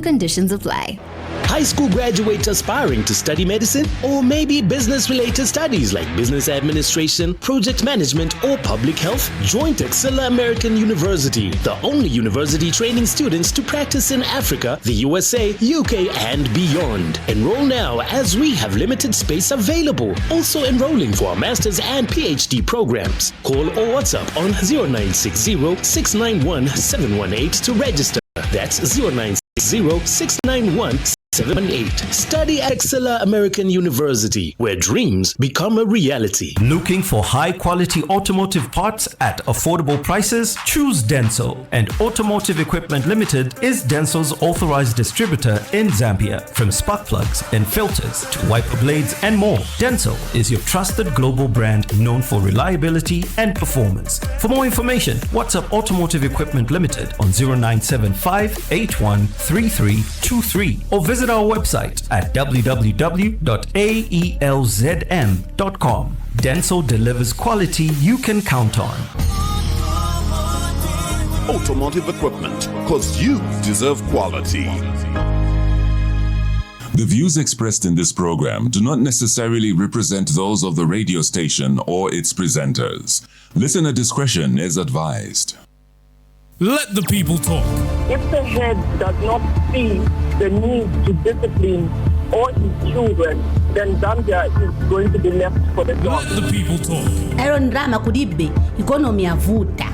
Conditions apply. High school graduates aspiring to study medicine, or maybe business-related studies like business administration, project management, or public health? Join Texila American University, the only university training students to practice in Africa, the USA, UK, and beyond. Enroll now as we have limited space available. Also enrolling for our master's and PhD programs. Call or WhatsApp on 0960-691-718 to register. That's 0960-691-718. Study at Texila American University, where dreams become a reality. Looking for high-quality automotive parts at affordable prices? Choose Denso. And Automotive Equipment Limited is Denso's authorized distributor in Zambia. From spark plugs and filters to wiper blades and more, Denso is your trusted global brand known for reliability and performance. For more information, WhatsApp Automotive Equipment Limited on 0975-813323 or visit our website at www.aelzm.com. Denso delivers quality you can count on. Automotive equipment, because you deserve quality. The views expressed in this program do not necessarily represent those of the radio station or its presenters. Listener discretion is advised. Let the people talk. If the head does not see the need to discipline all his children, then Zambia is going to be left for the dog. Let the people talk. Aaron Rama kudibe economy avuta.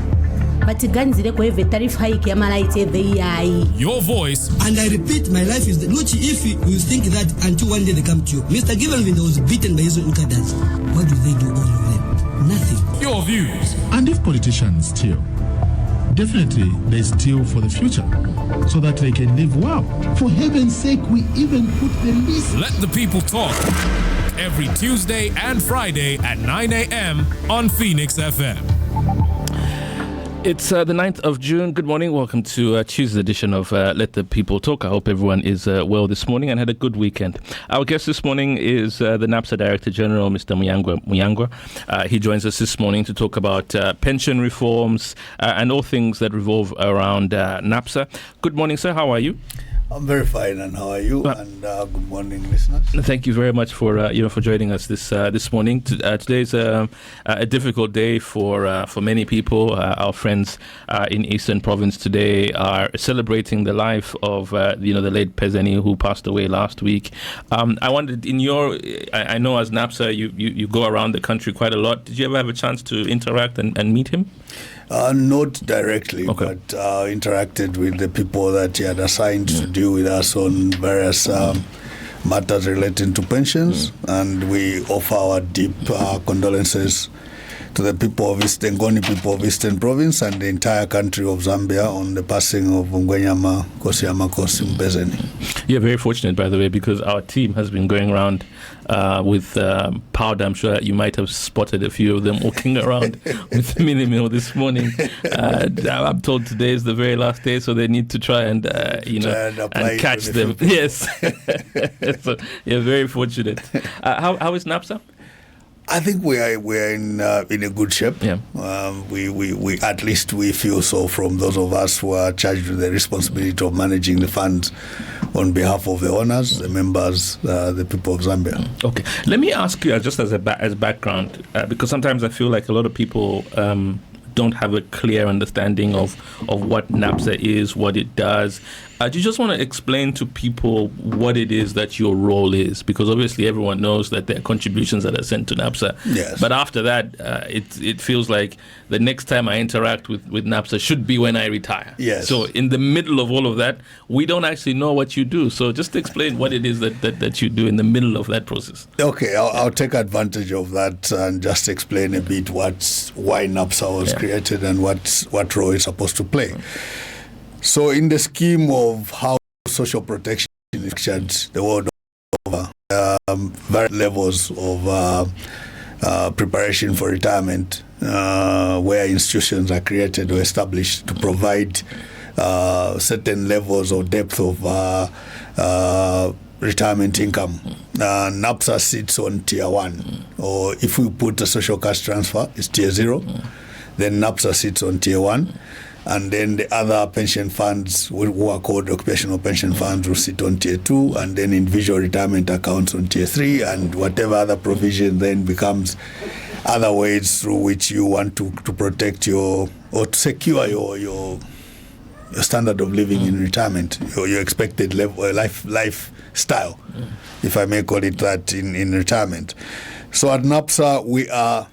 Batiganzire kwa hivi tarifu hike ya malaite VI. Your voice. And I repeat, my life is not if you think that until one day they come to you. Mr. Givenville was beaten by his own cadres. What do they do all of them? Nothing. Your views. And if politicians steal, definitely they steal for the future so that they can live well. For heaven's sake, we even put the list. Let the people talk. Every Tuesday and Friday at 9 a.m. on Phoenix FM. It's the 9th of June. Good morning. Welcome to Tuesday's edition of Let the People Talk. I hope everyone is well this morning and had a good weekend. Our guest this morning is the NAPSA Director General, Mr. Muyangwa Muyangwa. He joins us this morning to talk about pension reforms and all things that revolve around NAPSA. Good morning, sir. How are you? I'm very fine, and how are you? And good morning, listeners. Thank you very much for for joining us this morning. Today is a difficult day for many people. Our friends in Eastern Province today are celebrating the life of the late Pezeni, who passed away last week. I wondered, I know as NAPSA you go around the country quite a lot. Did you ever have a chance to interact and meet him? Not directly, but interacted with the people that he had assigned to deal with us on various matters relating to pensions, and we offer our deep condolences to the people of Ngoni people of Eastern Province and the entire country of Zambia on the passing of Ngwenyama Mpezeni. You're very fortunate, by the way, because our team has been going around with powder. I'm sure you might have spotted a few of them walking around with Minimil this morning. I'm told today is the very last day, so they need to try and and catch them. Yes. So you're very fortunate. How is NAPSA? I think we are in a good shape. Yeah. We at least we feel so from those of us who are charged with the responsibility of managing the funds on behalf of the owners, the members, the people of Zambia. Okay. Let me ask you just as background, because sometimes I feel like a lot of people don't have a clear understanding of what NAPSA is, what it does. Do you just want to explain to people what it is that your role is? Because obviously everyone knows that there are contributions that are sent to NAPSA. Yes. But after that, it feels like the next time I interact with NAPSA should be when I retire. Yes. So in the middle of all of that, we don't actually know what you do. So just explain what it is that you do in the middle of that process. Okay, I'll take advantage of that and just explain a bit why NAPSA was created and what role it's supposed to play. So in the scheme of how social protection is structured the world over, various levels of preparation for retirement, where institutions are created or established to provide certain levels or depth of retirement income. NAPSA sits on tier 1, or if we put a social cash transfer, it's tier 0. Then NAPSA sits on tier 1. And then the other pension funds, who are called occupational pension funds, will sit on tier 2, and then individual retirement accounts on tier 3, and whatever other provision then becomes other ways through which you want to protect or to secure your standard of living in retirement, your expected lifestyle, if I may call it that, in retirement. So at NAPSA, we are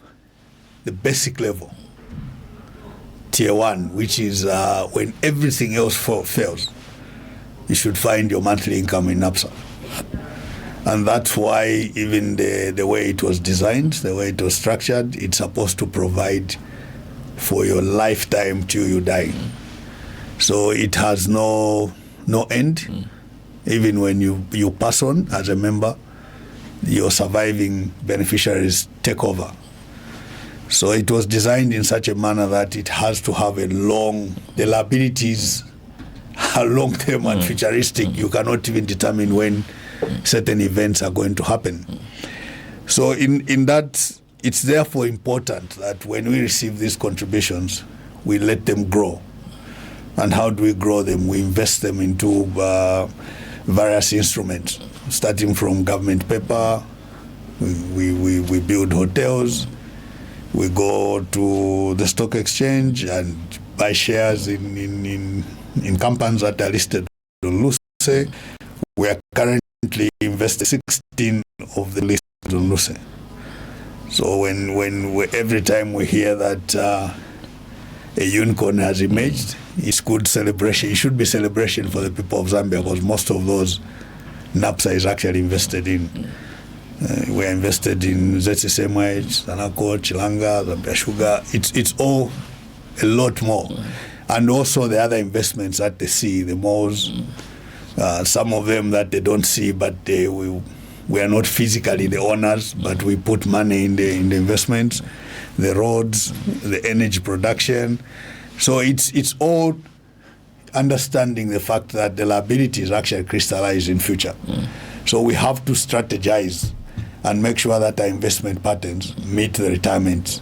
the basic level, tier 1, which is when everything else fails, you should find your monthly income in NAPSA. And that's why even the way it was designed, the way it was structured, it's supposed to provide for your lifetime till you die. So it has no end. Even when you pass on as a member, your surviving beneficiaries take over. So it was designed in such a manner that it has to have the liabilities are long-term and futuristic. You cannot even determine when certain events are going to happen. So in that, it's therefore important that when we receive these contributions, we let them grow. And how do we grow them? We invest them into various instruments, starting from government paper. We build hotels. We go to the stock exchange and buy shares in companies that are listed on LUCE. We are currently investing 16 of the listed on LUCE. So when every time we hear that a unicorn has emerged, it's good celebration. It should be celebration for the people of Zambia, because most of those NAPSA is actually invested in. We're invested in ZCSMH, Sanako, Chilanga, Zambia Sugar. It's all a lot more. And also the other investments that they see, the malls, some of them that they don't see, but we are not physically the owners, but we put money in the investments, the roads, the energy production. So it's all understanding the fact that the liabilities actually crystallize in future. So we have to strategize and make sure that our investment patterns meet the retirement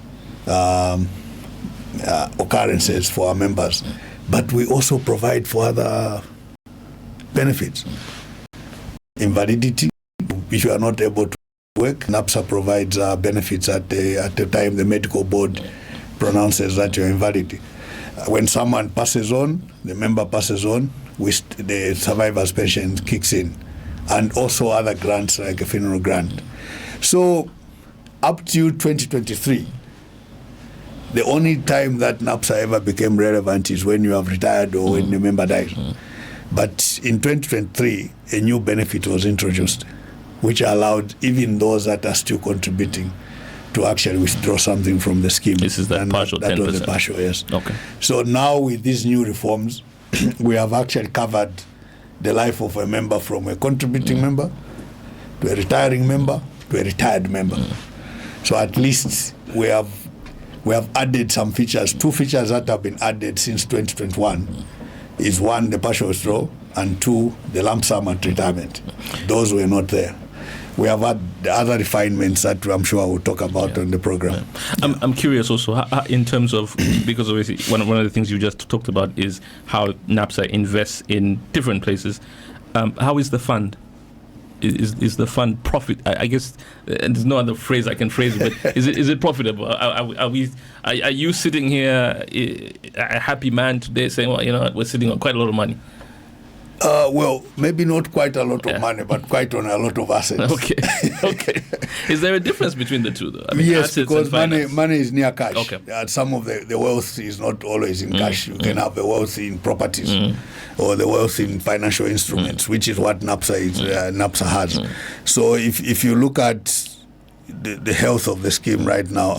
occurrences for our members. But we also provide for other benefits. Invalidity, if you are not able to work, NAPSA provides benefits at the time the medical board pronounces that you're invalid. When someone passes on, the member passes on, the survivor's pension kicks in, and also other grants like a funeral grant. So up to 2023, the only time that NAPSA ever became relevant is when you have retired or when the member dies. But in 2023, a new benefit was introduced, which allowed even those that are still contributing to actually withdraw something from the scheme. This is the partial 10%. That was the partial, yes. Okay. So now with these new reforms, we have actually covered the life of a member from a contributing member to a retiring member to a retired member. So at least we have added some features. 2 features that have been added since 2021 is 1, the partial withdrawal, and 2, the lump sum at retirement. Those were not there. We have had the other refinements that I'm sure we'll talk about on the program. I'm curious also, how, in terms of, because obviously one of the things you just talked about is how NAPSA invests in different places. How is the fund? Is the fund profit? I guess there's no other phrase I can phrase it, but is it profitable? Are you sitting here a happy man today saying, well, you know, we're sitting on quite a lot of money? Well, maybe not quite a lot of money, but quite on a lot of assets. Okay. Is there a difference between the two, though? I mean, yes, because money is near cash. Okay. Some of the wealth is not always in cash. You can have the wealth in properties or the wealth in financial instruments, which is what NAPSA has. So if you look at the health of the scheme right now,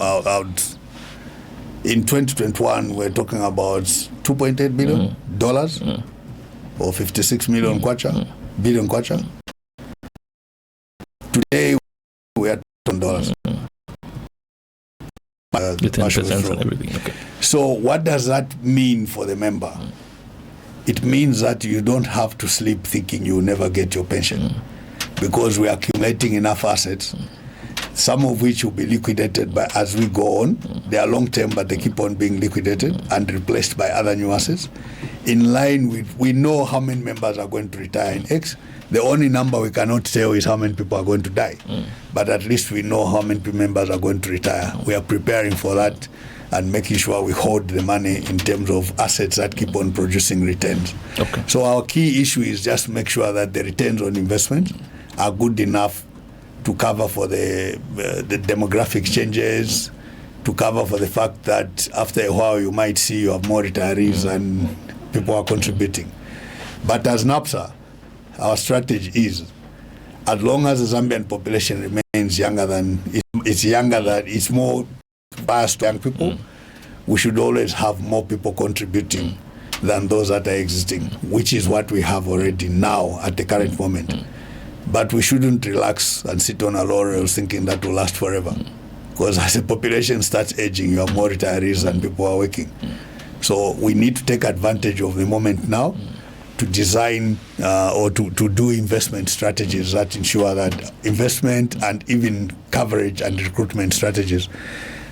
in 2021, we're talking about $2.8 billion. Or 56 million billion kwacha. Today we are $10. The 10% and everything. Okay. So what does that mean for the member? It means that you don't have to sleep thinking you will never get your pension, because we are accumulating enough assets some of which will be liquidated by as we go on. They are long-term, but they keep on being liquidated and replaced by other new assets. In line with, we know how many members are going to retire in X. The only number we cannot tell is how many people are going to die. But at least we know how many members are going to retire. We are preparing for that and making sure we hold the money in terms of assets that keep on producing returns. Okay. So our key issue is just make sure that the returns on investment are good enough to cover for the demographic changes, to cover for the fact that after a while you might see you have more retirees and people are contributing. But as NAPSA, our strategy is, as long as the Zambian population remains younger than, it's more biased to young people, we should always have more people contributing than those that are existing, which is what we have already now at the current moment. But we shouldn't relax and sit on our laurels thinking that will last forever. Because as the population starts aging, you have more retirees than people are working. So we need to take advantage of the moment now to design or to do investment strategies that ensure that investment and even coverage and recruitment strategies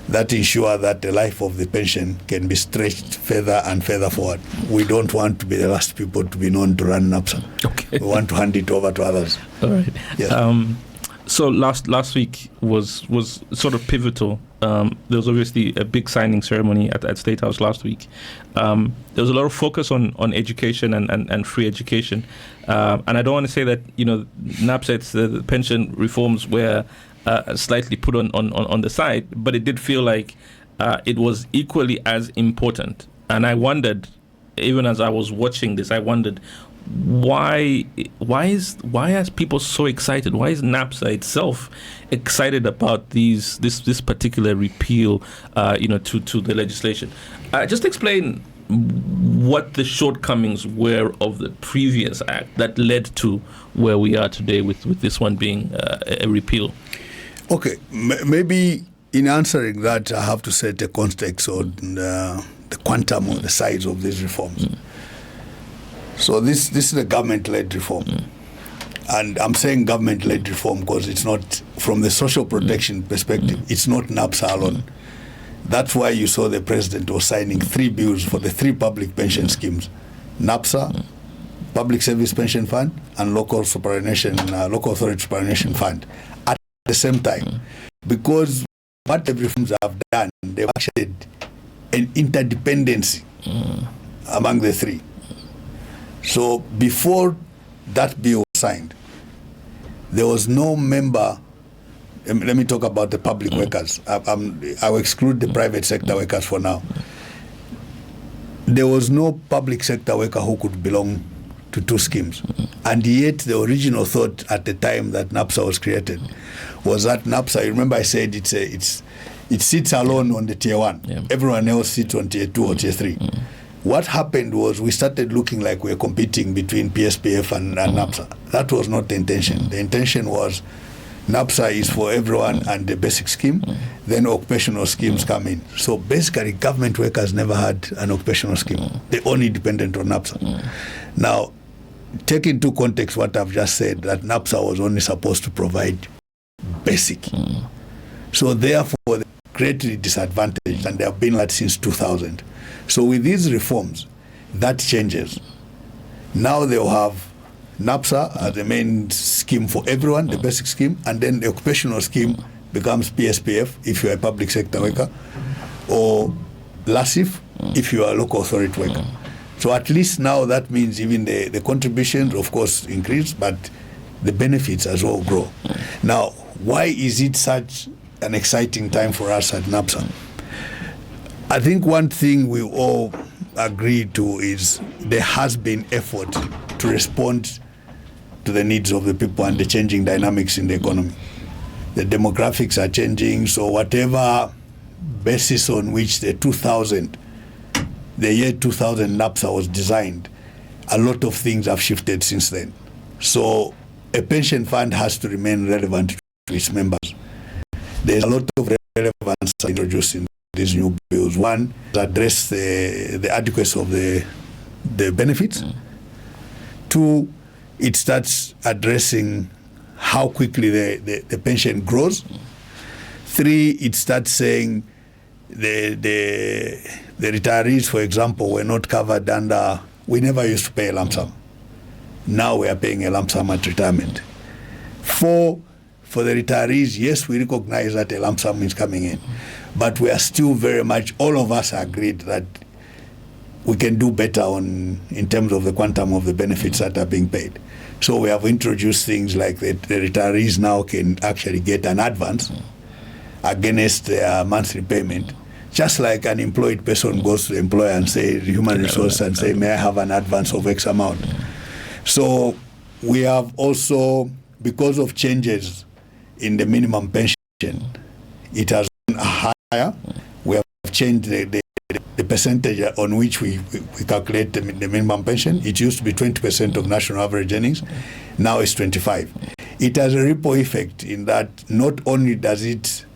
that ensure that the life of the pension can be stretched further and further forward. We don't want to be the last people to be known to run NAPSA. Okay. We want to hand it over to others. All right. Yes. So last week was sort of pivotal. There was obviously a big signing ceremony at State House last week. There was a lot of focus on education and free education. And I don't want to say that, NAPSA, the pension reforms were slightly put on the side, but it did feel like it was equally as important. And I wondered, even as I was watching this, I wondered, why are people so excited? Why is NAPSA itself excited about this particular repeal to the legislation? Just explain what the shortcomings were of the previous act that led to where we are today with this one being a repeal. Okay, maybe in answering that, I have to set a context on the quantum or the size of these reforms. So this is a government-led reform. And I'm saying government-led reform because it's not, from the social protection perspective, it's not NAPSA alone. That's why you saw the president was signing 3 bills for the 3 public pension schemes: NAPSA, Public Service Pension Fund, and Local Authority Superannuation Fund at the same time. Because what the reforms have done, they've actually an interdependency among the 3. So before that bill was signed, there was no member. Let me talk about the public workers. I will exclude the private sector workers for now. There was no public sector worker who could belong to 2 schemes. And yet the original thought at the time that NAPSA was created was that NAPSA, you remember I said it sits alone on the tier 1. Yeah. Everyone else sits on tier 2 or tier 3. What happened was we started looking like we were competing between PSPF and NAPSA. That was not the intention. The intention was NAPSA is for everyone and the basic scheme, then occupational schemes come in. So basically government workers never had an occupational scheme. They only dependent on NAPSA. Now, take into context what I've just said, that NAPSA was only supposed to provide basic. So therefore, they're greatly disadvantaged, and they have been like that since 2000. So with these reforms, that changes. Now they'll have NAPSA as the main scheme for everyone, the basic scheme, and then the occupational scheme becomes PSPF if you're a public sector worker, or LASIF if you are a local authority worker. So at least now that means even the contributions, of course, increase, but the benefits as well grow. Now, why is it such an exciting time for us at NAPSA? I think one thing we all agree to is there has been effort to respond to the needs of the people and the changing dynamics in the economy. The demographics are changing, so whatever basis on which the year 2000 NAPSA was designed, a lot of things have shifted since then. So a pension fund has to remain relevant to its members. There's a lot of relevance introduced in these new bills. One, address the adequacy of the benefits. 2, it starts addressing how quickly the pension grows. 3, it starts saying the retirees, for example, were not covered under, we never used to pay a lump sum. Now we are paying a lump sum at retirement. 4, for the retirees, yes, we recognize that a lump sum is coming in, but we are still very much, all of us agreed that we can do better in terms of the quantum of the benefits that are being paid. So we have introduced things like the retirees now can actually get an advance against their monthly payment, just like an employed person goes to the employer and say, human resource, and say, may I have an advance of X amount? So we have also, because of changes in the minimum pension, it has been higher. We have changed the percentage on which we calculate the minimum pension. It used to be 20% of national average earnings. Now it's 25. It has a ripple effect in that not only does it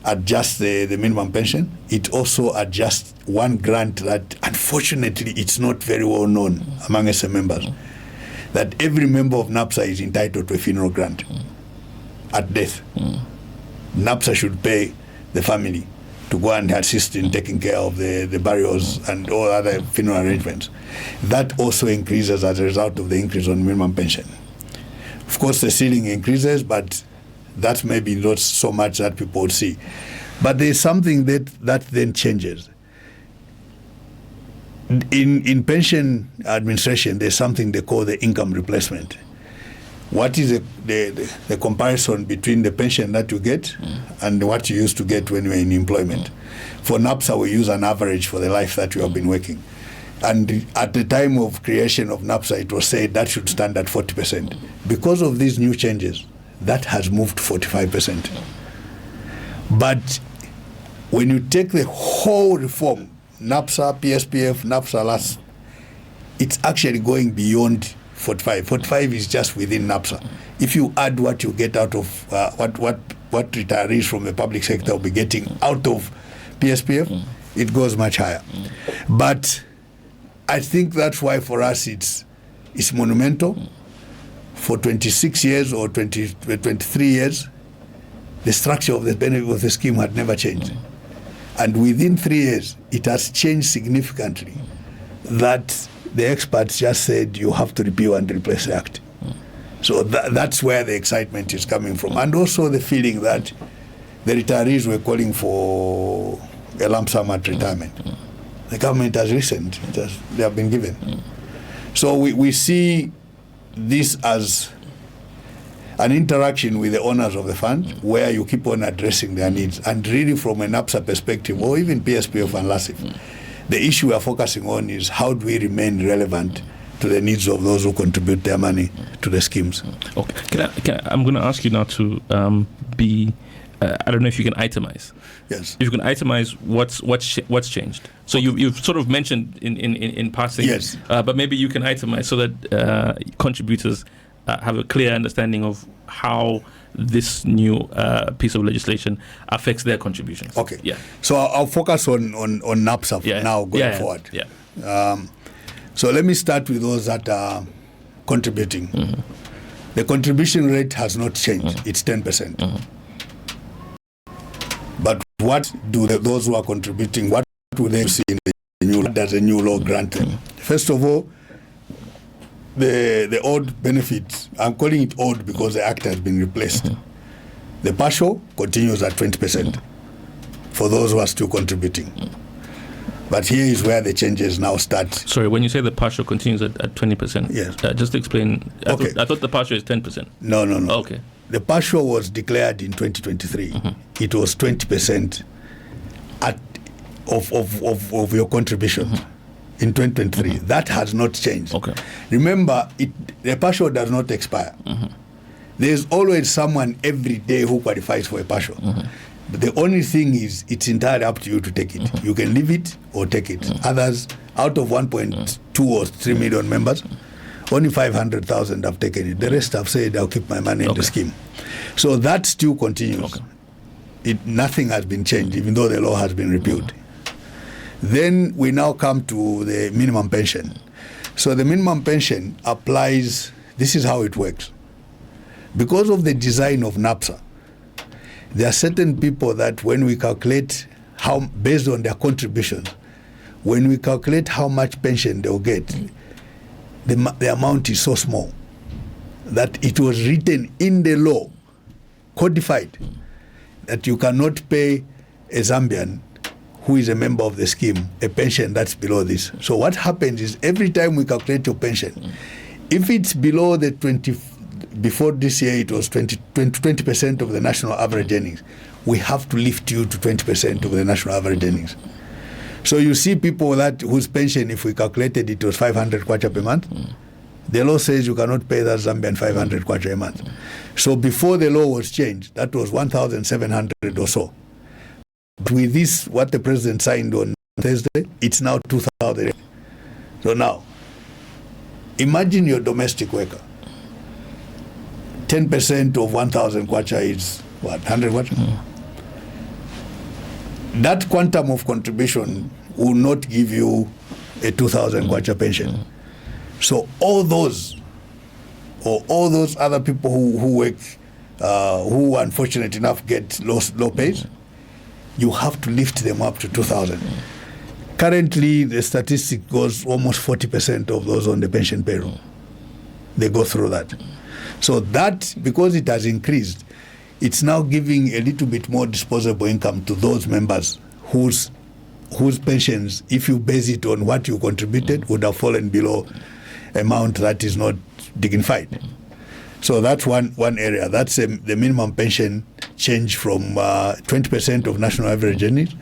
adjust the minimum pension, it also adjusts one grant that unfortunately it's not very well known among SM members, that every member of NAPSA is entitled to a funeral grant at death. NAPSA should pay the family to go and assist in taking care of the burials and all other funeral arrangements. That also increases as a result of the increase on minimum pension. Of course, the ceiling increases, but that may be not so much that people would see. But there's something that then changes. In pension administration, there's something they call the income replacement. What is the comparison between the pension that you get and what you used to get when you were in employment? For NAPSA, we use an average for the life that you have been working. And at the time of creation of NAPSA, it was said that should stand at 40%. Because of these new changes, that has moved to 45%. But when you take the whole reform, NAPSA, PSPF, NAPSA last, it's actually going beyond 45. 45 is just within NAPSA. If you add what you get out of what retirees from the public sector will be getting out of PSPF, it goes much higher. But I think that's why for us it's monumental. For 26 years or 23 years, the structure of the benefit of the scheme had never changed. And within 3 years, it has changed significantly that the experts just said you have to repeal and replace the act. So that's where the excitement is coming from. And also the feeling that the retirees were calling for a lump sum at retirement. The government has listened. They have been given. So we see this as an interaction with the owners of the fund where you keep on addressing their needs. And really from an NAPSA perspective, or even PSPF and LASIF, the issue we are focusing on is how do we remain relevant to the needs of those who contribute their money to the schemes. Okay, I'm going to ask you now to I don't know if you can itemize. Yes. If you can itemize what's changed. So you've sort of mentioned in passing. Yes. But maybe you can itemize so that contributors have a clear understanding of how this new piece of legislation affects their contributions. Okay. Yeah. So I'll focus on NAPSA now going forward. Yeah. So let me start with those that are contributing. The contribution rate has not changed. It's 10%. But what do those who are contributing, what do they see in the new, what does the new law grant them? First of all, the old benefits, I'm calling it old because the act has been replaced. The partial continues at 20% for those who are still contributing. But here is where the changes now start. Sorry, when you say the partial continues at 20%, yes. Just explain. I thought the partial is 10%. No. Okay. The partial was declared in 2023. It was 20% of your contribution in 2023. That has not changed. Okay. Remember, the partial does not expire. There's always someone every day who qualifies for a partial. But the only thing is, it's entirely up to you to take it. You can leave it or take it. Others, out of 1.2 or 3 million members, only 500,000 have taken it. The rest have said, I'll keep my money in the scheme. So that still continues. Nothing has been changed, even though the law has been repealed. Then we now come to the minimum pension. So the minimum pension applies, this is how it works. Because of the design of NAPSA, there are certain people that when we calculate how, based on their contributions, when we calculate how much pension they'll get, the amount is so small that it was written in the law, codified, that you cannot pay a Zambian who is a member of the scheme a pension that's below this. So what happens is every time we calculate your pension, if it's below the 20, before this year it was 20% of the national average earnings, we have to lift you to 20% of the national average earnings. So you see people that whose pension, if we calculated it was 500 kwacha per month, the law says you cannot pay that Zambian 500 kwacha a month. So before the law was changed, that was 1,700 or so. But with this, what the president signed on Thursday, it's now 2,000. So now, imagine your domestic worker. 10% of 1,000 kwacha is what, 100 kwacha? That quantum of contribution will not give you a 2,000 kwacha pension. So all those, or all those other people who work, who are unfortunate enough get low pays, you have to lift them up to 2,000. Currently, the statistic goes almost 40% of those on the pension payroll. They go through that. So that, because it has increased, it's now giving a little bit more disposable income to those members whose pensions, if you base it on what you contributed, would have fallen below amount that is not dignified. So that's one area. That's the minimum pension change from 20% of national average earnings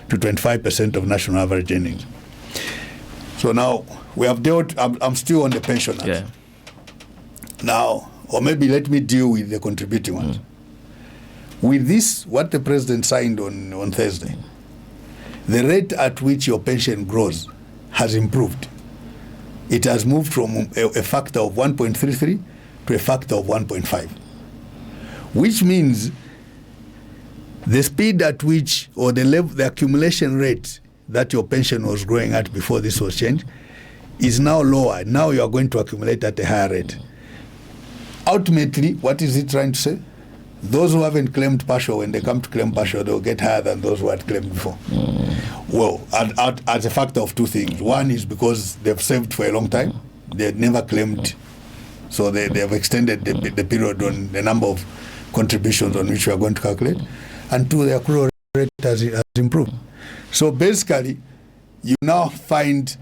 to 25% of national average earnings. So now we have dealt, I'm still on the pension act. Yeah. Now, or maybe let me deal with the contributing ones. With this, what the president signed on Thursday, the rate at which your pension grows has improved. It has moved from a factor of 1.33 to a factor of 1.5, which means the speed at which, or the accumulation rate that your pension was growing at before this was changed is now lower. Now you are going to accumulate at a higher rate. Ultimately, what is it trying to say? Those who haven't claimed partial, when they come to claim partial, they'll get higher than those who had claimed before. Well, as a factor of two things. One is because they've saved for a long time. They had never claimed, so they have extended the period on the number of contributions on which we are going to calculate. And two, the accrual rate has improved. So basically, you now find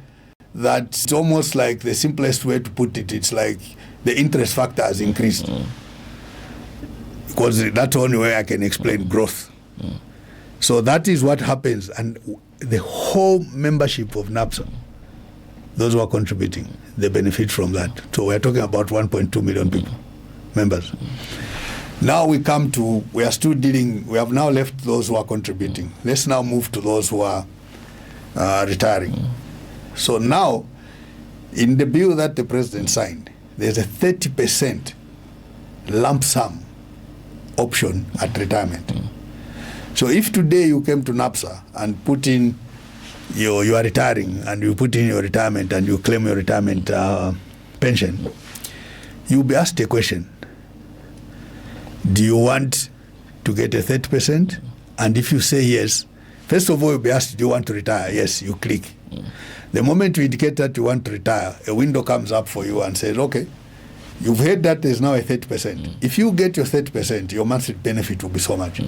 that it's almost like the simplest way to put it, it's like the interest factor has increased. Because that's the only way I can explain growth. So that is what happens, and the whole membership of NAPSA, those who are contributing, they benefit from that. So we're talking about 1.2 million people, members. Now we are still dealing, we have now left those who are contributing. Let's now move to those who are retiring. So now, in the bill that the president signed, there's a 30% lump sum option at retirement. So if today you came to NAPSA and put in you are retiring, and you put in your retirement and you claim your retirement pension, you'll be asked a question. Do you want to get a 30%? And if you say yes, first of all, you'll be asked, do you want to retire? Yes, you click. The moment you indicate that you want to retire, a window comes up for you and says, okay, you've heard that there's now a 30%. If you get your 30%, your monthly benefit will be so much.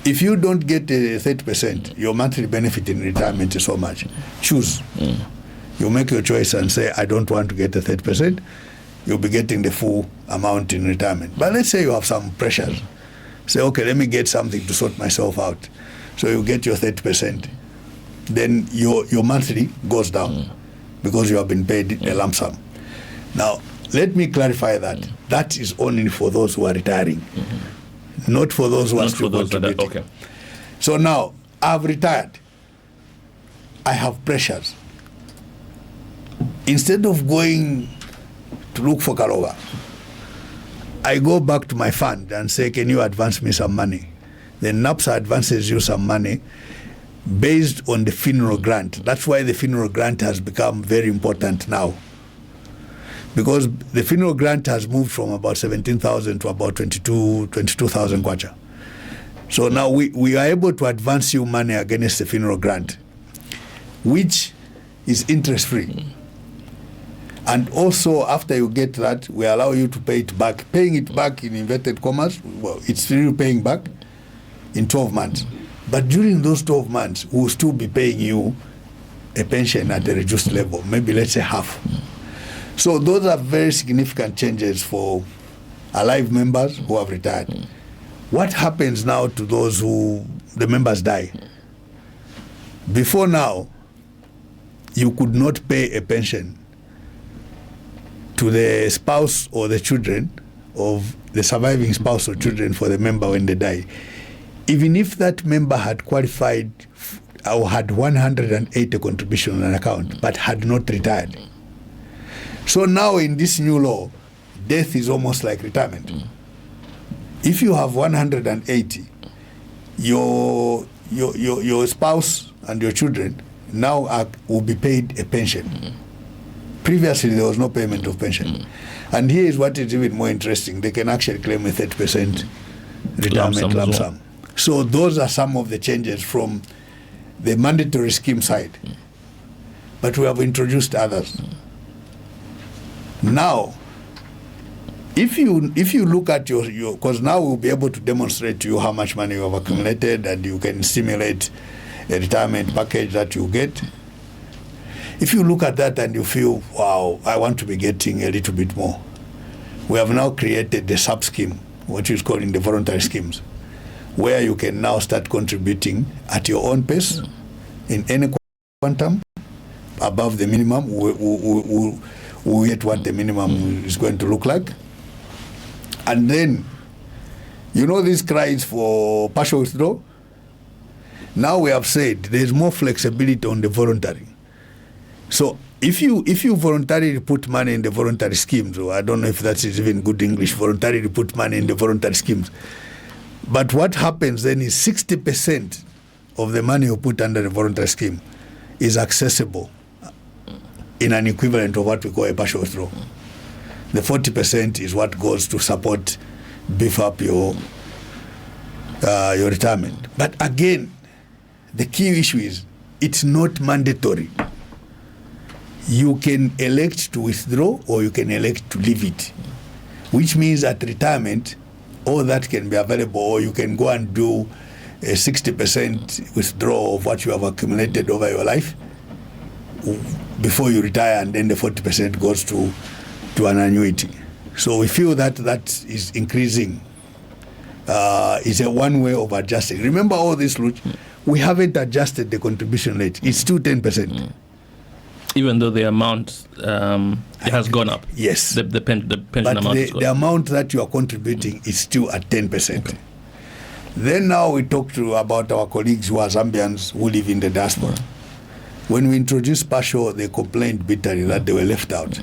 If you don't get a 30%, your monthly benefit in retirement is so much. Choose. You make your choice and say, I don't want to get a 30%. You'll be getting the full amount in retirement. But let's say you have some pressures. Say, okay, let me get something to sort myself out. So you get your 30%. Then your monthly goes down because you have been paid a lump sum. Now, let me clarify that. That is only for those who are retiring, not for those who are still contributing. Okay. So now, I've retired. I have pressures. Instead of going to look for Kalova, I go back to my fund and say, can you advance me some money? Then NAPSA advances you some money based on the funeral grant. That's why the funeral grant has become very important now. Because the funeral grant has moved from about 17,000 to about 22,000 kwacha. So now we are able to advance you money against the funeral grant, which is interest-free. And also, after you get that, we allow you to pay it back. Paying it back in inverted commas, well, it's still paying back in 12 months. But during those 12 months, we'll still be paying you a pension at a reduced level, maybe let's say half. So those are very significant changes for alive members who have retired. What happens now to those who the members die? Before now, you could not pay a pension to the spouse or the children of the surviving spouse or children for the member when they die, even if that member had qualified or had 180 contribution on an account but had not retired. So now in this new law, death is almost like retirement. If you have 180, your spouse and your children now will be paid a pension. Previously, there was no payment of pension. And here is what is even more interesting. They can actually claim a 30% retirement lump sum. So those are some of the changes from the mandatory scheme side. But we have introduced others. Now, if you look at your because now we'll be able to demonstrate to you how much money you have accumulated, and you can simulate a retirement package that you get. If you look at that and you feel, wow, I want to be getting a little bit more, we have now created the sub-scheme, what is called in the voluntary schemes, where you can now start contributing at your own pace in any quantum above the minimum. We get what the minimum is going to look like. And then, you know these cries for partial withdrawal? Now we have said there's more flexibility on the voluntary. So if you voluntarily put money in the voluntary schemes, or I don't know if that is even good English, voluntarily put money in the voluntary schemes. But what happens then is 60% of the money you put under the voluntary scheme is accessible in an equivalent of what we call a partial withdrawal. The 40% is what goes to support, beef up your retirement. But again, the key issue is it's not mandatory. You can elect to withdraw or you can elect to leave it, which means at retirement, all that can be available, or you can go and do a 60% withdrawal of what you have accumulated over your life before you retire, and then the 40% goes to an annuity. So we feel that that is increasing. Is a one way of adjusting. Remember all this, Luch, we haven't adjusted the contribution rate. It's still 10%. Even though the amount has gone up. Yes. The pension but amount has gone up. The amount that you are contributing is still at 10%. Okay. Then now we talk about our colleagues who are Zambians who live in the diaspora. When we introduced partial, they complained bitterly that they were left out.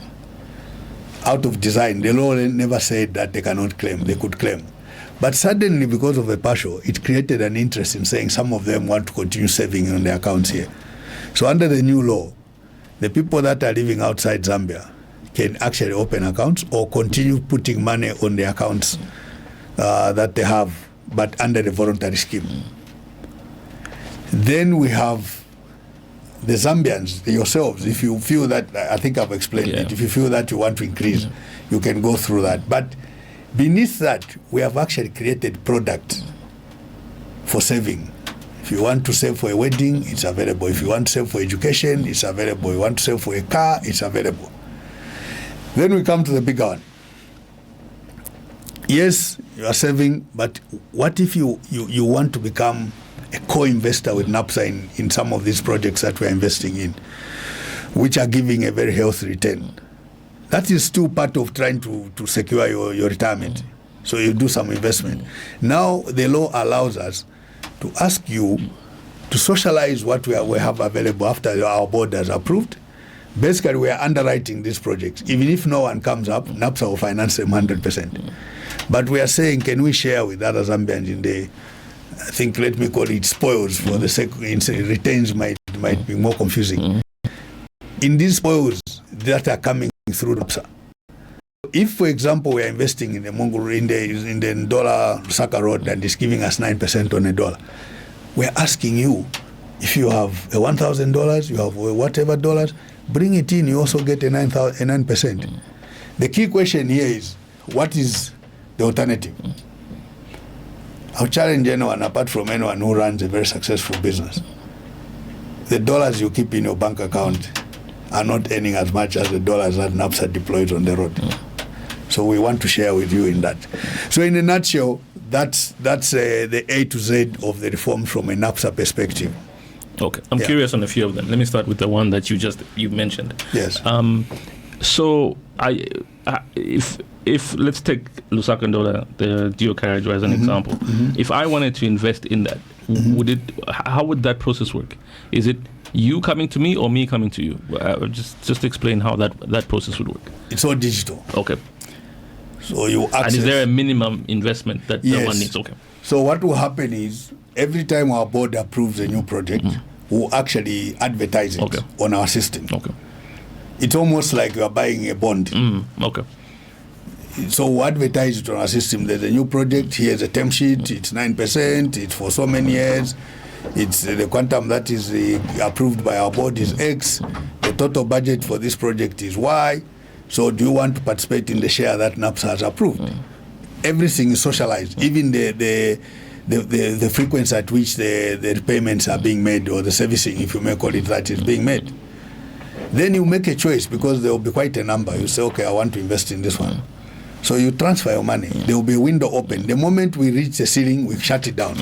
Out of design, the law never said that they cannot claim. They could claim. But suddenly, because of a partial, it created an interest in saying some of them want to continue saving on their accounts here. So under the new law, the people that are living outside Zambia can actually open accounts or continue putting money on the accounts that they have, but under the voluntary scheme. Then we have the Zambians, yourselves. If you feel that, I think I've explained it, if you feel that you want to increase, you can go through that. But beneath that, we have actually created products for saving. If you want to save for a wedding, it's available. If you want to save for education, it's available. If you want to save for a car, it's available. Then we come to the bigger one. Yes, you are saving, but what if you want to become a co-investor with NAPSA in some of these projects that we're investing in, which are giving a very healthy return? That is still part of trying to secure your retirement. So you do some investment. Now the law allows us to ask you to socialize what we have available after our board has approved. Basically, we are underwriting these projects. Even if no one comes up, NAPSA will finance them 100%. But we are saying, can we share with other Zambians in the, I think, let me call it spoils for the sake, returns might be more confusing. In these spoils that are coming through NAPSA, if, for example, we are investing in the Mongol in the dollar Lusaka road and it's giving us 9% on a dollar, we're asking you, if you have $1,000, you have whatever dollars, bring it in, you also get a 9%. The key question here is, what is the alternative? I'll challenge anyone, apart from anyone who runs a very successful business. The dollars you keep in your bank account are not earning as much as the dollars that Napsa deploys on the road. So we want to share with you in that. So in a nutshell, that's the A to Z of the reform from a Napsa perspective. Okay, I'm curious on a few of them. Let me start with the one that you mentioned. Yes. So if let's take Lusaka Ndola, the dual carriageway as an example. If I wanted to invest in that, how would that process work? Is it you coming to me or me coming to you? Just explain how that process would work. It's all digital. Okay. So you access. And is there a minimum investment that one needs? Okay. So what will happen is, every time our board approves a new project, we'll actually advertise it on our system. Okay. It's almost like you are buying a bond. Okay. So we advertise it on our system. There's a new project. Here's a term sheet. It's 9%. It's for so many years. It's the quantum that is approved by our board is X. The total budget for this project is Y. So do you want to participate in the share that NAPSA has approved? Everything is socialized. Even the frequency at which the repayments are being made, or the servicing, if you may call it that, is being made. Then you make a choice, because there will be quite a number. You say, okay, I want to invest in this one. So you transfer your money. There will be a window open. The moment we reach the ceiling, we shut it down.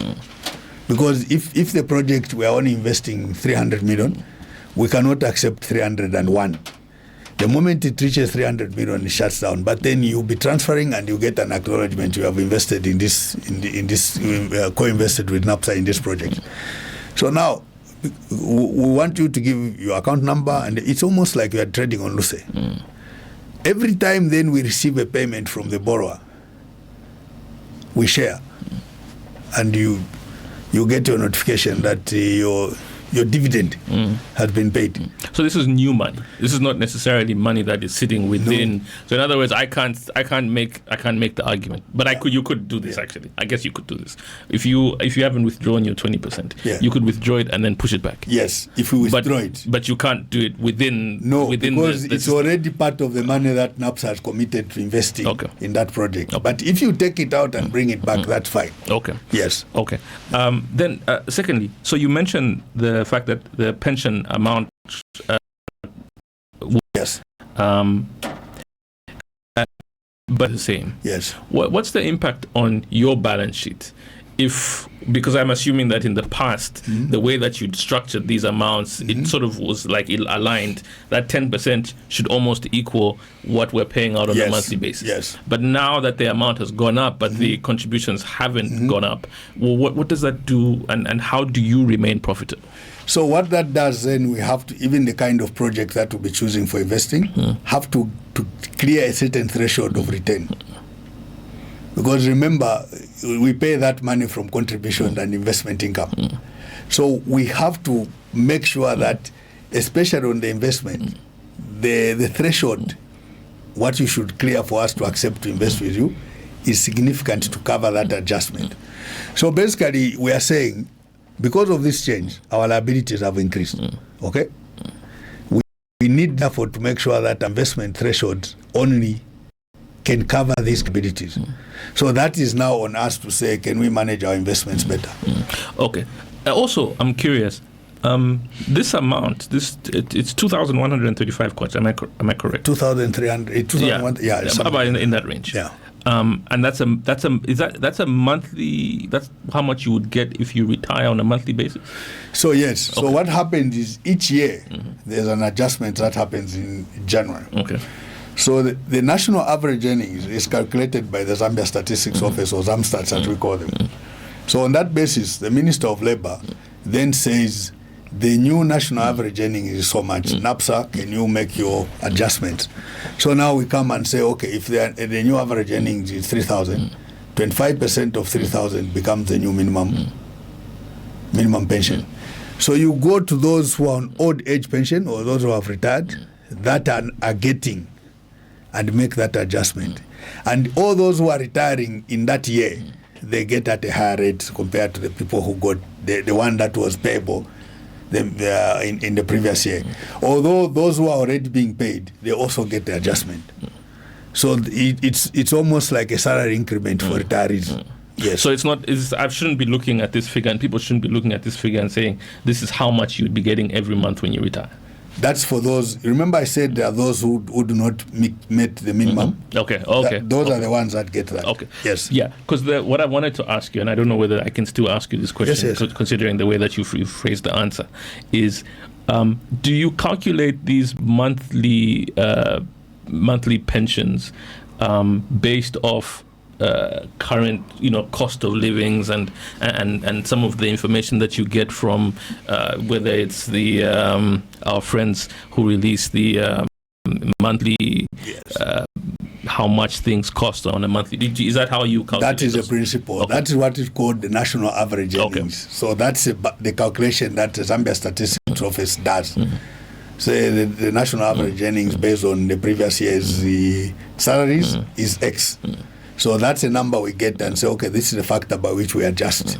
Because if the project, we are only investing 300 million, we cannot accept 301. The moment it reaches 300 million, it shuts down. But then you'll be transferring and you get an acknowledgement you have invested in this, co-invested with NAPSA in this project. So now, we want you to give your account number, and it's almost like you are trading on Luce. Every time then we receive a payment from the borrower, we share. And you get your notification that your dividend has been paid. So this is new money. This is not necessarily money that is sitting within. No. So in other words, I can't make the argument. But you could do this actually. I guess you could do this. If you haven't withdrawn your 20%, you could withdraw it and then push it back. Yes, if you withdraw it. But you can't do it within. No, within because it's already part of the money that NAPSA has committed to investing in that project. Okay. But if you take it out and bring it back, that's fine. Okay. Yes. Okay. Then secondly, so you mentioned the fact that the pension amount yes, but the same. Yes. What's the impact on your balance sheet? Because I'm assuming that in the past, the way that you'd structured these amounts, it sort of was like it aligned. That 10% should almost equal what we're paying out on a monthly basis. Yes. But now that the amount has gone up, but the contributions haven't gone up, what does that do, and how do you remain profitable? So what that does, then we have to, even the kind of project that we'll be choosing for investing, have to clear a certain threshold of return. Because remember, we pay that money from contribution and investment income. So we have to make sure that, especially on the investment, the threshold, what you should clear for us to accept to invest with you, is significant to cover that adjustment. So basically, we are saying, because of this change, our liabilities have increased. Okay? We need, therefore, to make sure that investment thresholds only can cover these liabilities. So that is now on us to say, can we manage our investments better? Okay. Also, I'm curious. This amount, it's 2,135 coins. Am I correct? 2,300. Yeah, about in that range. Yeah. And that's a monthly. That's how much you would get if you retire on a monthly basis. So yes. Okay. So what happens is each year there's an adjustment that happens in January. Okay. So the national average earnings is calculated by the Zambia Statistics Office, or ZAMSTATS as we call them. So on that basis, the Minister of Labour then says the new national average earning is so much. NAPSA, can you make your adjustments? So now we come and say, okay, if the new average earnings is 3,000, 25% of 3,000 becomes the new minimum pension. So you go to those who are on old age pension, or those who have retired, that are getting and make that adjustment. And all those who are retiring in that year, they get at a higher rate compared to the people who got the one that was payable in the previous year. Although those who are already being paid, they also get the adjustment. So it's almost like a salary increment for retirees. Yes. So I shouldn't be looking at this figure, and people shouldn't be looking at this figure and saying this is how much you'd be getting every month when you retire. That's for those. Remember, I said there are those who do not meet the minimum. Okay. Those are the ones that get that. Okay. Yes. Yeah. Because what I wanted to ask you, and I don't know whether I can still ask you this question, yes. Considering the way that you phrased the answer, is do you calculate these monthly pensions based off current, cost of livings and some of the information that you get from whether it's the our friends who release the monthly how much things cost on a monthly? Is that how you calculate? That is the principle. Okay. That is what is called the national average earnings. Okay. So that's the calculation that the Zambia Statistics Office does. So the national average earnings based on the previous year's salaries is X. So that's a number we get and say, okay, this is the factor by which we adjust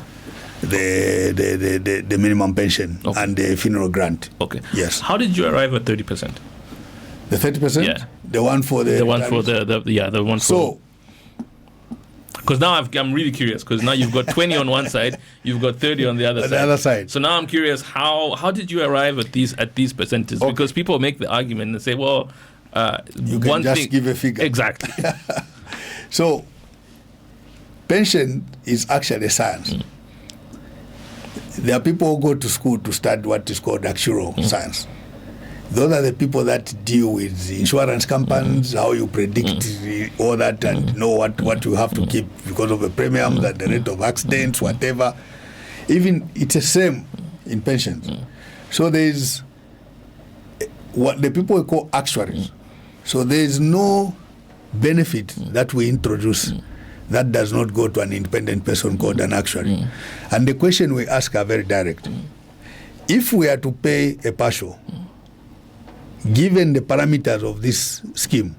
the minimum pension and the funeral grant. Okay. Yes. How did you arrive at 30%? The 30%? Yeah. The one for the one for the one for. So. Because now I'm really curious. Because now you've got 20 on one side, you've got 30 on the other side. So now I'm curious, how did you arrive at these percentages? Okay. Because people make the argument and say, well, you can just give a figure. Exactly. So, pension is actually a science. There are people who go to school to study what is called actuarial science. Those are the people that deal with insurance companies, how you predict all that and know what you have to keep because of the premiums and the rate of accidents, whatever. Even it's the same in pensions. So there is what the people call actuaries. So there is no benefit that we introduce that does not go to an independent person called an actuary. And the question we ask are very direct. If we are to pay a partial, given the parameters of this scheme,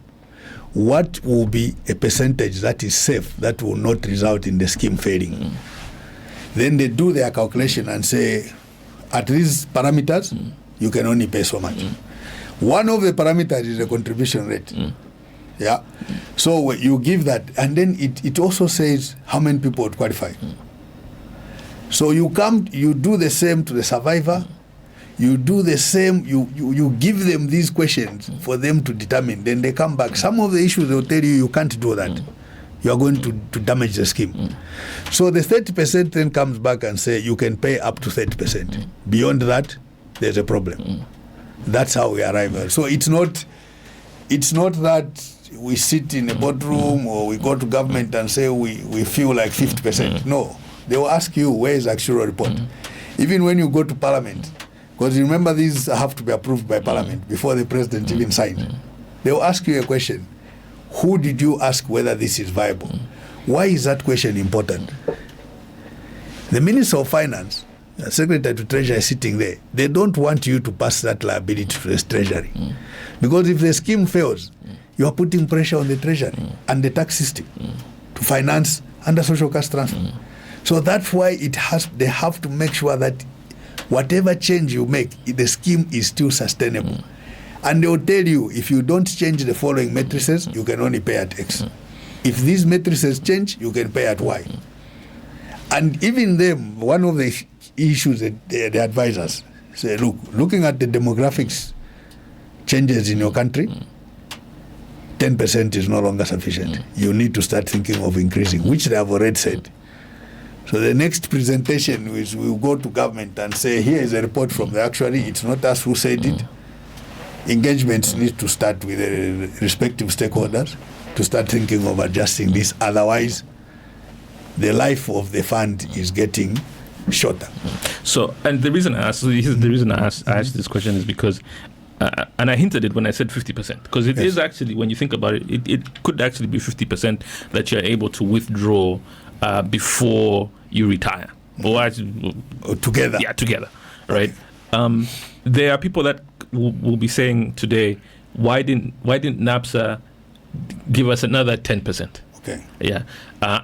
what will be a percentage that is safe, that will not result in the scheme failing? Then they do their calculation and say, at these parameters, you can only pay so much. One of the parameters is the contribution rate. Yeah. So you give that, and then it also says how many people would qualify. So you do the same to the survivor. You do the same, you give them these questions for them to determine. Then they come back. Some of the issues they'll tell you can't do that. You are going to damage the scheme. So the 30% then comes back and say you can pay up to 30%. Beyond that, there's a problem. That's how we arrive. So it's not that we sit in a boardroom or we go to government and say we feel like 50%. No. They will ask you, where is the actual report? Even when you go to parliament, because remember these have to be approved by parliament before the president even signs. They will ask you a question. Who did you ask whether this is viable? Why is that question important? The Minister of Finance, the Secretary to Treasury is sitting there. They don't want you to pass that liability to the Treasury. Because if the scheme fails, you are putting pressure on the Treasury and the tax system to finance under social cash transfer. So that's why they have to make sure that whatever change you make, the scheme is still sustainable. And they will tell you, if you don't change the following matrices, you can only pay at X. If these matrices change, you can pay at Y. And even them, one of the issues that the advisors say, look, looking at the demographics changes in your country, 10% is no longer sufficient. You need to start thinking of increasing, which they have already said. So the next presentation is we'll go to government and say, here is a report from the actuary. It's not us who said it. Engagements need to start with the respective stakeholders to start thinking of adjusting this. Otherwise, the life of the fund is getting shorter. So, and the reason I asked this question is because, and I hinted it when I said 50%, because it is actually, when you think about it, it could actually be 50% that you're able to withdraw before you retire. Or together. Yeah, together, right? There are people that will be saying today, why didn't NAPSA give us another 10%. Okay. Yeah.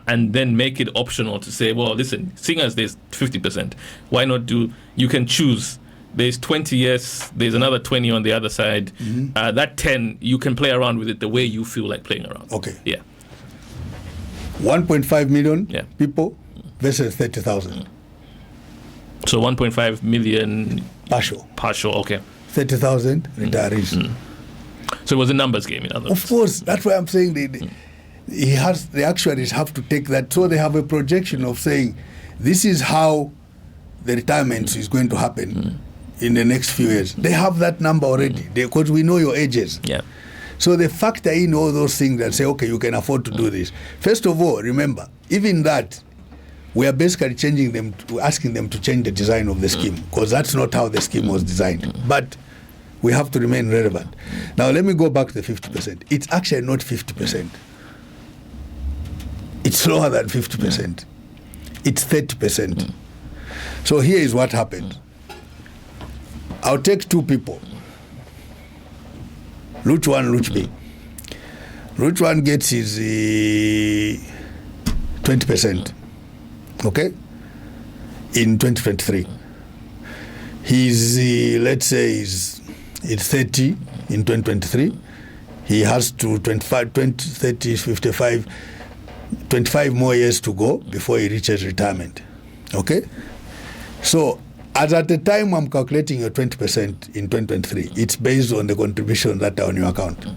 And then make it optional to say, well, listen, seeing as there's 50%, why not you can choose. There's 20 yes, there's another 20 on the other side. That 10, you can play around with it the way you feel like playing around. Okay. Yeah. 1.5 million people versus 30,000. So 1.5 million... Partial, okay. 30,000 retirees. So it was a numbers game, in other words. Of course, that's why I'm saying the actuaries have to take that. So they have a projection of saying, this is how the retirement is going to happen in the next few years. They have that number already because we know your ages. Yeah. So they factor in all those things and say, okay, you can afford to do this. First of all, remember, even that, we are basically changing them, asking them to change the design of the scheme because that's not how the scheme was designed. But we have to remain relevant. Now, let me go back to the 50%. It's actually not 50%. It's lower than 50%. It's 30%. So here is what happened. I'll take two people. Route 1, Route B. Route 1 gets his 20%, okay, in 2023. He's, let's say, it's 30 in 2023. He has to 25, 20, 30, 55, 25 more years to go before he reaches retirement, okay? So, as at the time I'm calculating your 20% in 2023, it's based on the contributions that are on your account.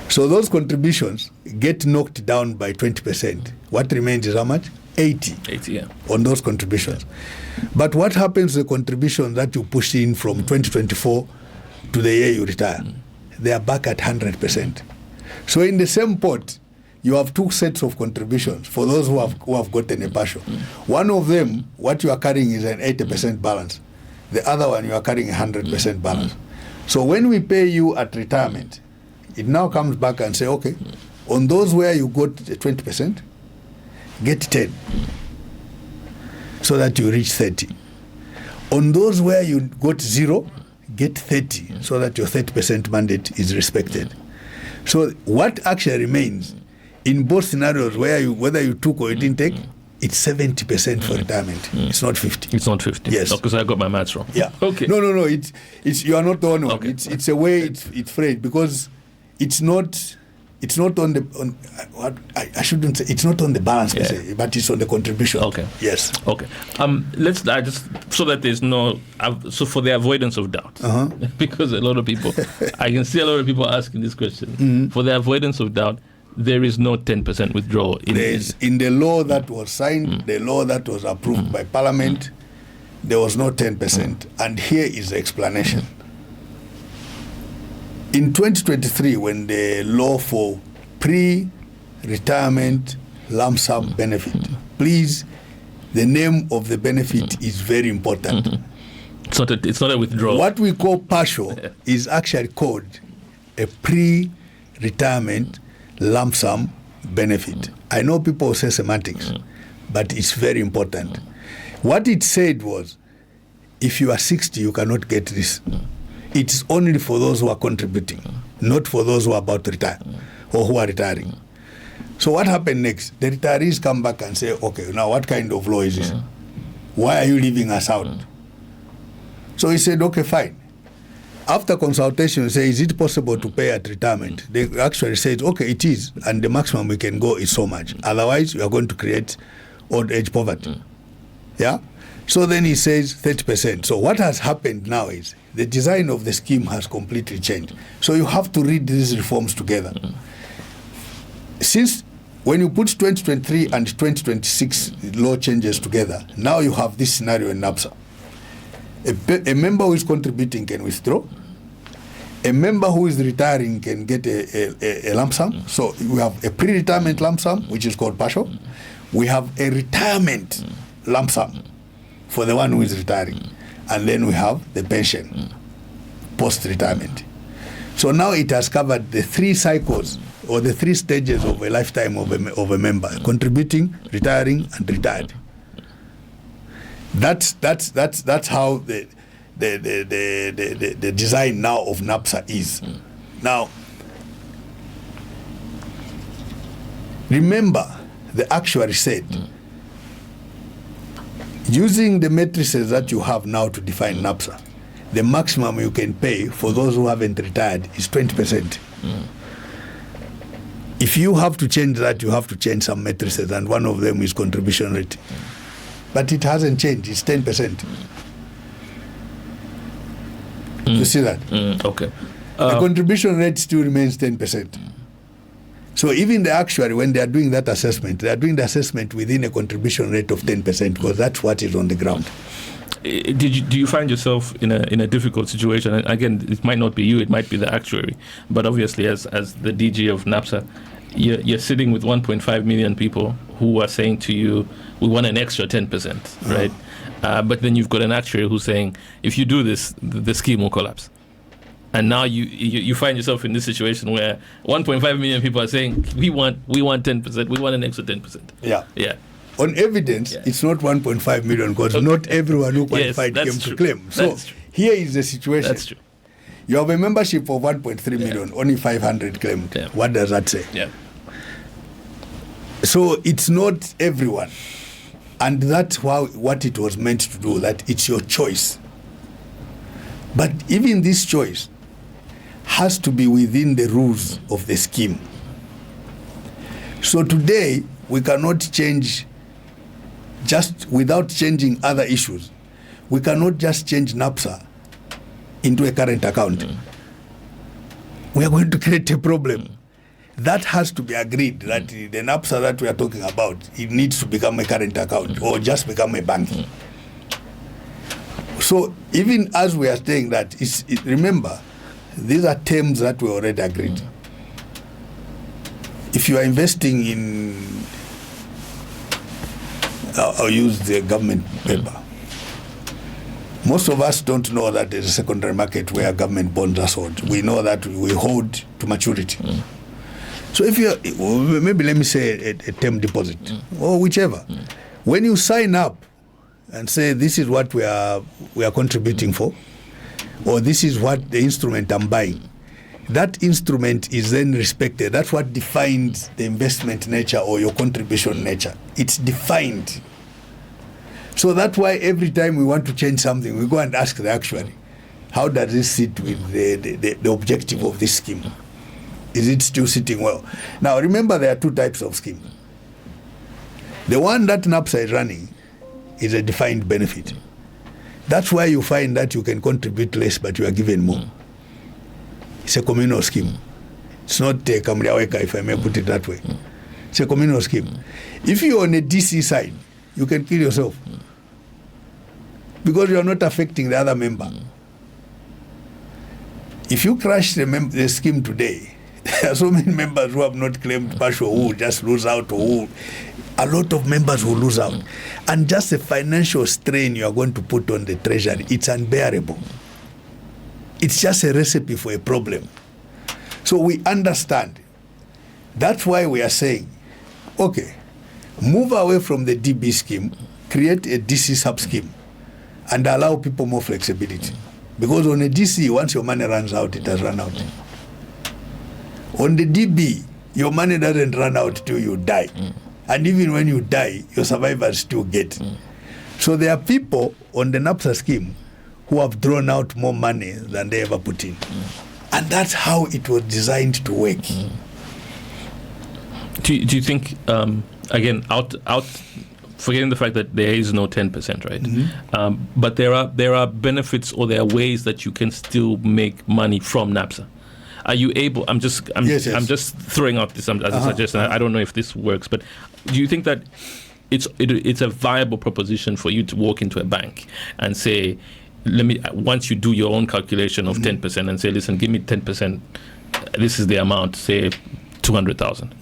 So those contributions get knocked down by 20%. What remains is how much? 80. 80, yeah. On those contributions. But what happens to the contributions that you push in from 2024 to the year you retire? They are back at 100%. So in the same pot, you have two sets of contributions for those who have gotten a partial. One of them, what you are carrying is an 80% balance. The other one, you are carrying a 100% balance. So when we pay you at retirement, it now comes back and say, okay, on those where you got 20%, get 10, so that you reach 30. On those where you got 0, get 30, so that your 30% mandate is respected. So what actually remains in both scenarios, whether you took or you didn't take, it's 70% for retirement. It's not 50. It's not 50. Yes. Because I got my maths wrong. Yeah. Okay. No. It's you are not the only one. Okay. It's a way it's phrased because it's not on the I shouldn't say it's not on the balance per se, but it's on the contribution. Okay. Yes. Okay. Let's just so that there's no so for the avoidance of doubt, because a lot of people I can see a lot of people asking this question. For the avoidance of doubt, there is no 10% withdrawal. In the law that was signed, the law that was approved by Parliament, there was no 10%. And here is the explanation. In 2023, when the law for pre-retirement lump sum benefit, please, the name of the benefit is very important. It's not a withdrawal. What we call partial is actually called a pre-retirement lump sum benefit. I know people say semantics, but it's very important. What it said was, if you are 60, you cannot get this. It's only for those who are contributing, not for those who are about to retire or who are retiring. So what happened next? The retirees come back and say, okay, now what kind of law is this? Why are you leaving us out? So he said, okay, fine. After consultation, we say, is it possible to pay at retirement? They actually said, okay, it is, and the maximum we can go is so much. Otherwise, we are going to create old age poverty. Yeah? So then he says 30%. So what has happened now is the design of the scheme has completely changed. So you have to read these reforms together. Since when you put 2023 and 2026 law changes together, now you have this scenario in NAPSA. A member who is contributing can withdraw. A member who is retiring can get a lump sum. So we have a pre-retirement lump sum, which is called partial. We have a retirement lump sum for the one who is retiring. And then we have the pension post-retirement. So now it has covered the 3 cycles or the 3 stages of a lifetime of a member: contributing, retiring, and retired. That's how the design now of NAPSA is. Now, Remember, the actuary said, using the matrices that you have now to define NAPSA, the maximum you can pay for those who haven't retired is 20%. If you have to change that, you have to change some matrices, and one of them is contribution rate. But it hasn't changed, it's 10%. You see that? Okay. The contribution rate still remains 10%. So even the actuary, when they are doing that assessment, they are doing the assessment within a contribution rate of 10% because that's what is on the ground. Do you find yourself in a difficult situation? And again, it might not be you, it might be the actuary. But obviously, as the DG of NAPSA, you're sitting with 1.5 million people who are saying to you, we want an extra 10%, right? But then you've got an actuary who's saying, if you do this, the scheme will collapse. And now you find yourself in this situation where 1.5 million people are saying, we want 10%, we want an extra 10%. Yeah. On evidence, it's not 1.5 million because not everyone who qualified came to claim. So here is the situation. That's true. You have a membership of 1.3 million, only 500 claimed. Yeah. What does that say? Yeah. So it's not everyone. And that's what it was meant to do, that it's your choice. But even this choice has to be within the rules of the scheme. So today, we cannot change, just without changing other issues, we cannot just change NAPSA into a current account. We are going to create a problem. That has to be agreed, that the NAPSA that we are talking about, it needs to become a current account or just become a bank. So even as we are saying that, remember, these are terms that we already agreed. If you are investing in, I'll use the government paper. Most of us don't know that there's a secondary market where government bonds are sold. We know that we hold to maturity. So if you, maybe let me say a term deposit or whichever, when you sign up and say this is what we are contributing for, or this is what the instrument I'm buying, that instrument is then respected. That's what defines the investment nature or your contribution nature. It's defined. So that's why every time we want to change something, we go and ask the actuary, how does this sit with the objective of this scheme? Is it still sitting well? Now remember, there are two types of scheme. The one that NAPSA is running is a defined benefit. That's why you find that you can contribute less, but you are given more. It's a communal scheme. It's not a Kamriaweka, if I may put it that way. It's a communal scheme. If you're on a DC side, you can kill yourself because you are not affecting the other member. If you crash the scheme today, there are so many members who have not claimed partial, who just lose out, or a lot of members will lose out. And just the financial strain you are going to put on the treasury, it's unbearable. It's just a recipe for a problem. So we understand. That's why we are saying, okay, move away from the DB scheme, create a DC sub-scheme, and allow people more flexibility. Because on a DC, once your money runs out, it has run out. On the DB, your money doesn't run out till you die. And even when you die, your survivors still get. So there are people on the NAPSA scheme who have drawn out more money than they ever put in. And that's how it was designed to work. Do you think, again, out forgetting the fact that there is no 10%, right? But there are benefits, or there are ways that you can still make money from NAPSA. Are you able? I'm just throwing out this as a suggestion. I don't know if this works, but do you think that it's a viable proposition for you to walk into a bank and say, once you do your own calculation of 10% and say, listen, give me 10%, this is the amount, say 200,000.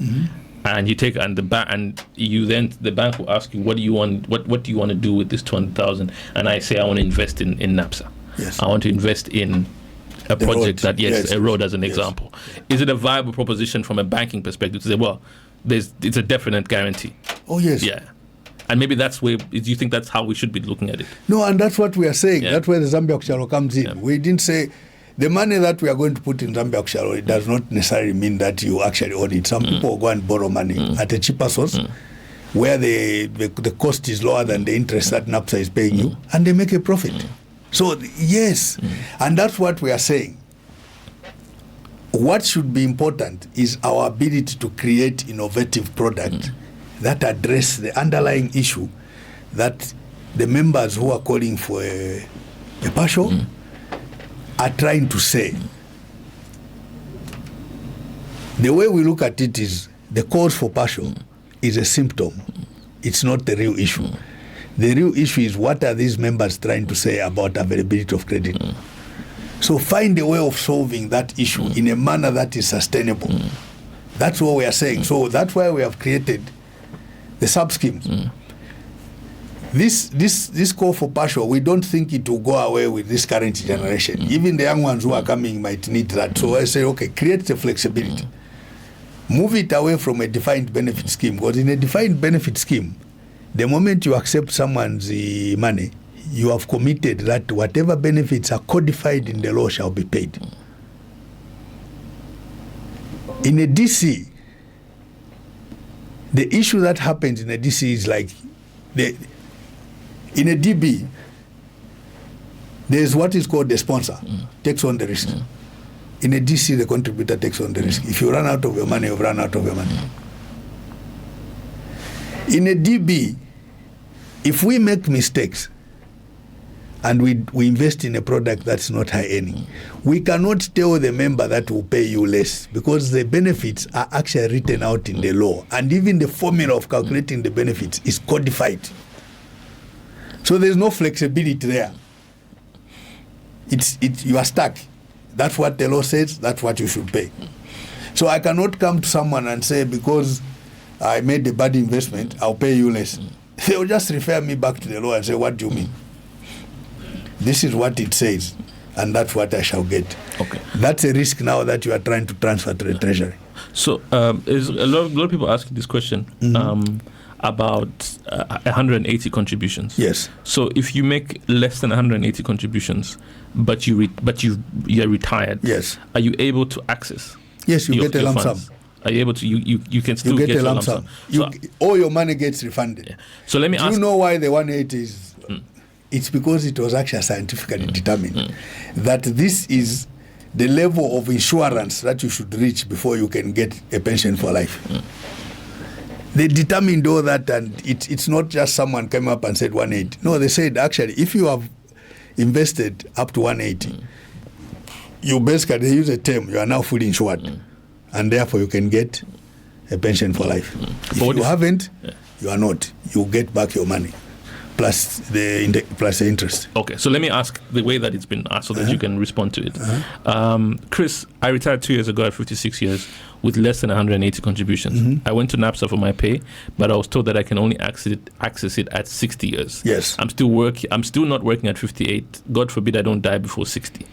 And you take the bank will ask you, what do you want? What do you want to do with this 200,000? And I say, I want to invest in NAPSA. Yes. I want to invest in a project a road as an example. Is it a viable proposition from a banking perspective to say, well, it's a definite guarantee? Oh yes. Yeah. And maybe that's where, do you think that's how we should be looking at it? No, and that's what we are saying. That's where the Zambia Kuchalo comes in. Yeah. We didn't say the money that we are going to put in Zambia Auction, it does not necessarily mean that you actually own it. Some people will go and borrow money at a cheaper source where the cost is lower than the interest that NAPSA is paying you, and they make a profit. So, yes, and that's what we are saying. What should be important is our ability to create innovative products that address the underlying issue that the members who are calling for a partial are trying to say. The way we look at it is the cause for partial is a symptom. It's not the real issue. The real issue is what are these members trying to say about availability of credit. So find a way of solving that issue in a manner that is sustainable. That's what we are saying. So that's why we have created the sub-schemes. This call for partial, we don't think it will go away with this current generation. Even the young ones who are coming might need that. So I say, okay, create the flexibility. Move it away from a defined benefit scheme. Because in a defined benefit scheme, the moment you accept someone's money, you have committed that whatever benefits are codified in the law shall be paid. In a DC, the issue that happens in a DC is like, in a DB, there's what is called the sponsor, takes on the risk. In a DC, the contributor takes on the risk. If you run out of your money, you've run out of your money. In a DB, if we make mistakes, and we invest in a product that's not high earning, we cannot tell the member that will pay you less because the benefits are actually written out in the law, and even the formula of calculating the benefits is codified. So there's no flexibility there. You are stuck. That's what the law says, that's what you should pay. So I cannot come to someone and say, because I made a bad investment, I'll pay you less. They'll just refer me back to the law and say, what do you mean? This is what it says, and that's what I shall get. Okay. That's a risk now that you are trying to transfer to the Treasury. So there's a lot of people asking this question about 180 contributions. Yes. So if you make less than 180 contributions, but you're retired, yes, are you able to access? Yes, you get a lump sum. Are you able to? You can still get a lump sum. All your money gets refunded. Yeah. So let me ask. Do you know why the 180 is? It's because it was actually scientifically determined that this is the level of insurance that you should reach before you can get a pension for life. They determined all that, and it's not just someone came up and said 180. No, they said actually if you have invested up to 180, you basically, they use a term, you are now fully insured, and therefore you can get a pension for life. If you haven't, you are not. You get back your money. Plus the interest. Okay, so let me ask the way that it's been asked so that you can respond to it. Chris, I retired 2 years ago at 56 years with less than 180 contributions. I went to NAPSA for my pay, but I was told that I can only access it at 60 years. Yes. I'm still not working at 58. God forbid I don't die before 60.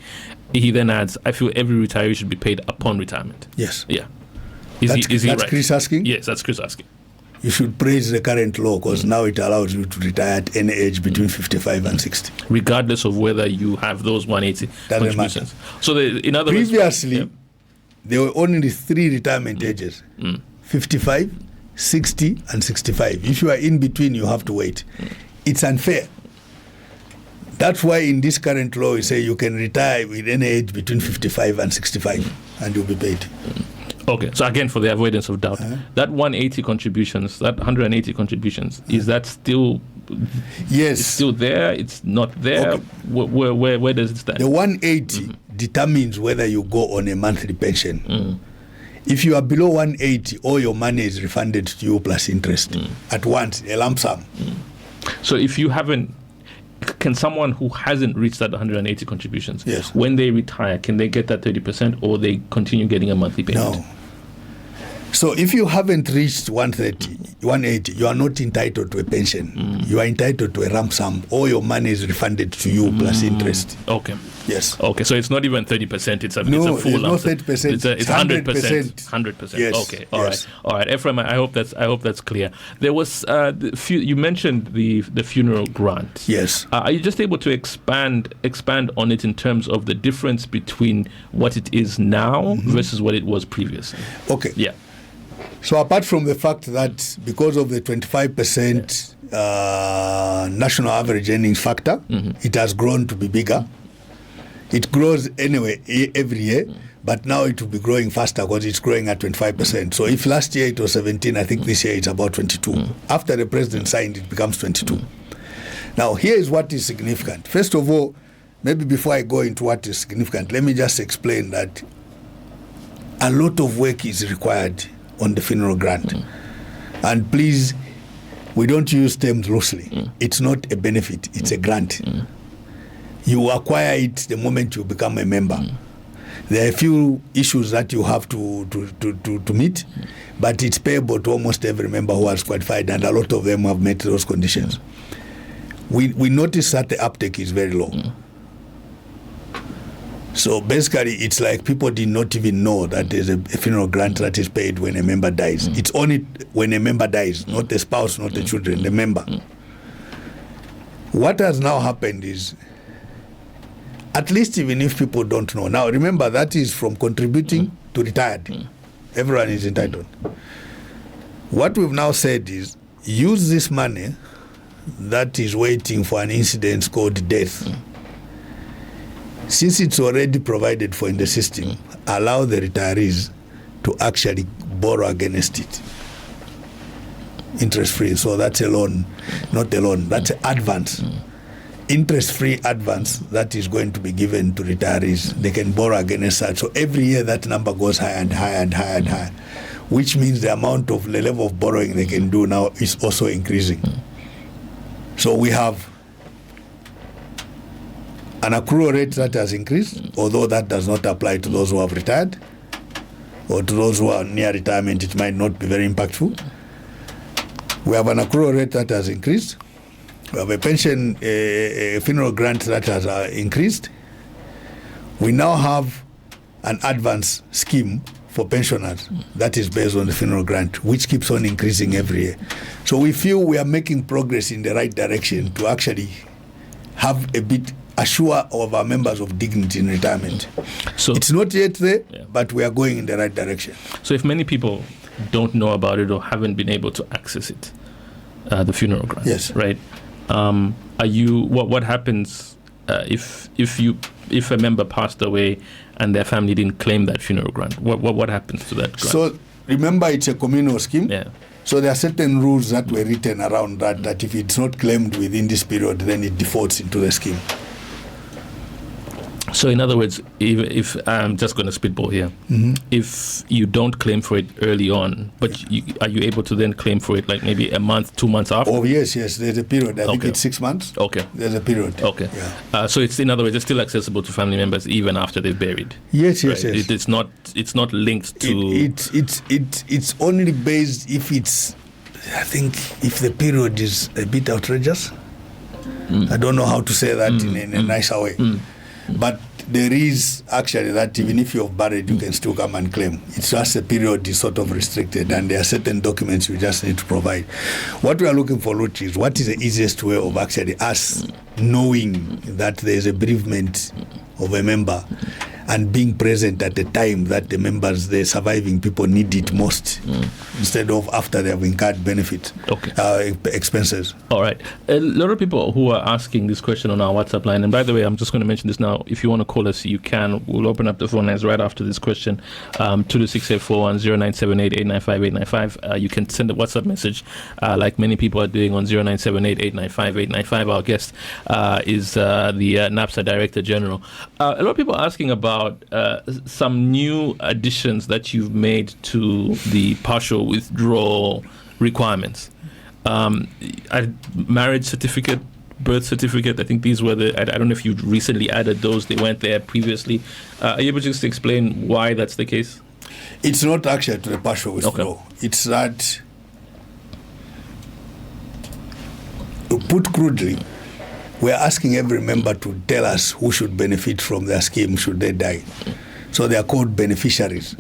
He then adds, I feel every retiree should be paid upon retirement. Yes. Yeah. Is he right? Chris asking? Yes, that's Chris asking. You should praise the current law because now it allows you to retire at any age between 55 and 60. Regardless of whether you have those 180 contributions. So in other words... Previously, there were only 3 retirement ages. 55, 60 and 65. If you are in between, you have to wait. It's unfair. That's why in this current law, we say you can retire with any age between 55 and 65 and you'll be paid. Okay, so again, for the avoidance of doubt, that 180 contributions, that 180 contributions, is that still? Yes, it's still there. It's not there. Okay. Where does it stand? The 180 determines whether you go on a monthly pension. If you are below 180, all your money is refunded to you plus interest at once, a lump sum. So if you haven't. Can someone who hasn't reached that 180 contributions, when they retire, can they get that 30% or they continue getting a monthly payment? No. So if you haven't reached 180, you are not entitled to a pension. You are entitled to a lump sum. All your money is refunded to you plus interest. Okay. Yes. Okay, so it's not even 30%. It's a full it's lump. not 30%. It's 100%. 100%. Yes. Okay. All right. All right. Ephraim, I hope that's clear. There was you mentioned the funeral grant. Yes. Are you just able to expand on it in terms of the difference between what it is now versus what it was previously? Okay. Yeah. So apart from the fact that because of the 25% national average earnings factor, it has grown to be bigger. It grows anyway every year, but now it will be growing faster because it's growing at 25%. So if last year it was 17, I think this year it's about 22. After the president signed, it becomes 22. Now, here is what is significant. First of all, maybe before I go into what is significant, let me just explain that a lot of work is required on the funeral grant. And please, we don't use terms loosely. It's not a benefit, it's a grant. You acquire it the moment you become a member. There are a few issues that you have to meet, but it's payable to almost every member who has qualified, and a lot of them have met those conditions. We notice that the uptake is very low. So basically, it's like people did not even know that there's a funeral grant that is paid when a member dies. It's only when a member dies, not the spouse, not the children, the member. What has now happened is, at least even if people don't know. Now, remember, that is from contributing to retired. Everyone is entitled. What we've now said is, use this money that is waiting for an incident called death. Since it's already provided for in the system, allow the retirees to actually borrow against it. Interest-free. So that's a loan, not a loan. That's an advance. Interest-free advance that is going to be given to retirees. They can borrow against that. So every year that number goes higher and higher and higher and higher, which means the level of borrowing they can do now is also increasing. So we have an accrual rate that has increased, although that does not apply to those who have retired, or to those who are near retirement, it might not be very impactful. We have an accrual rate that has increased. We have a pension, a funeral grant that has increased. We now have an advance scheme for pensioners that is based on the funeral grant, which keeps on increasing every year. So we feel we are making progress in the right direction to actually have a bit assure of our members of dignity in retirement. So it's not yet there, but we are going in the right direction. So if many people don't know about it or haven't been able to access it, the funeral grant, yes, right? Are you? What happens if a member passed away and their family didn't claim that funeral grant? What happens to that grant? So remember, it's a communal scheme. Yeah. So there are certain rules that were written around that if it's not claimed within this period, then it defaults into the scheme. So in other words, if I'm just going to spitball here, if you don't claim for it early on, but are you able to then claim for it like maybe a month, 2 months after? Oh yes, there's a period. I think it's 6 months. Okay. There's a period. Okay. Yeah. So it's, in other words, it's still accessible to family members even after they've buried. Yes, right? yes. It's not linked to. It's only based if it's. I think if the period is a bit outrageous. I don't know how to say that in a nicer way. But there is actually that even if you're buried, you can still come and claim. It's just the period is sort of restricted, and there are certain documents you just need to provide. What we are looking for, Luch, is what is the easiest way of actually us knowing that there is a bereavement of a member and being present at the time that the surviving people need it most, instead of after they have incurred benefit expenses. All right. A lot of people who are asking this question on our WhatsApp line, and by the way, I'm just going to mention this now. If you want to call us, you can. We'll open up the phone lines right after this question. 226-841 0978-895-895. You can send a WhatsApp message, like many people are doing, on 0978-895-895. Our guest is the NAPSA Director General. A lot of people are asking about some new additions that you've made to the partial withdrawal requirements. Marriage certificate, birth certificate, I think these were I don't know if you recently added those, they weren't there previously. Are you able to just explain why that's the case? It's not actually to the partial withdrawal. Okay. It's that, to put crudely, we're asking every member to tell us who should benefit from their scheme should they die. So they are called beneficiaries.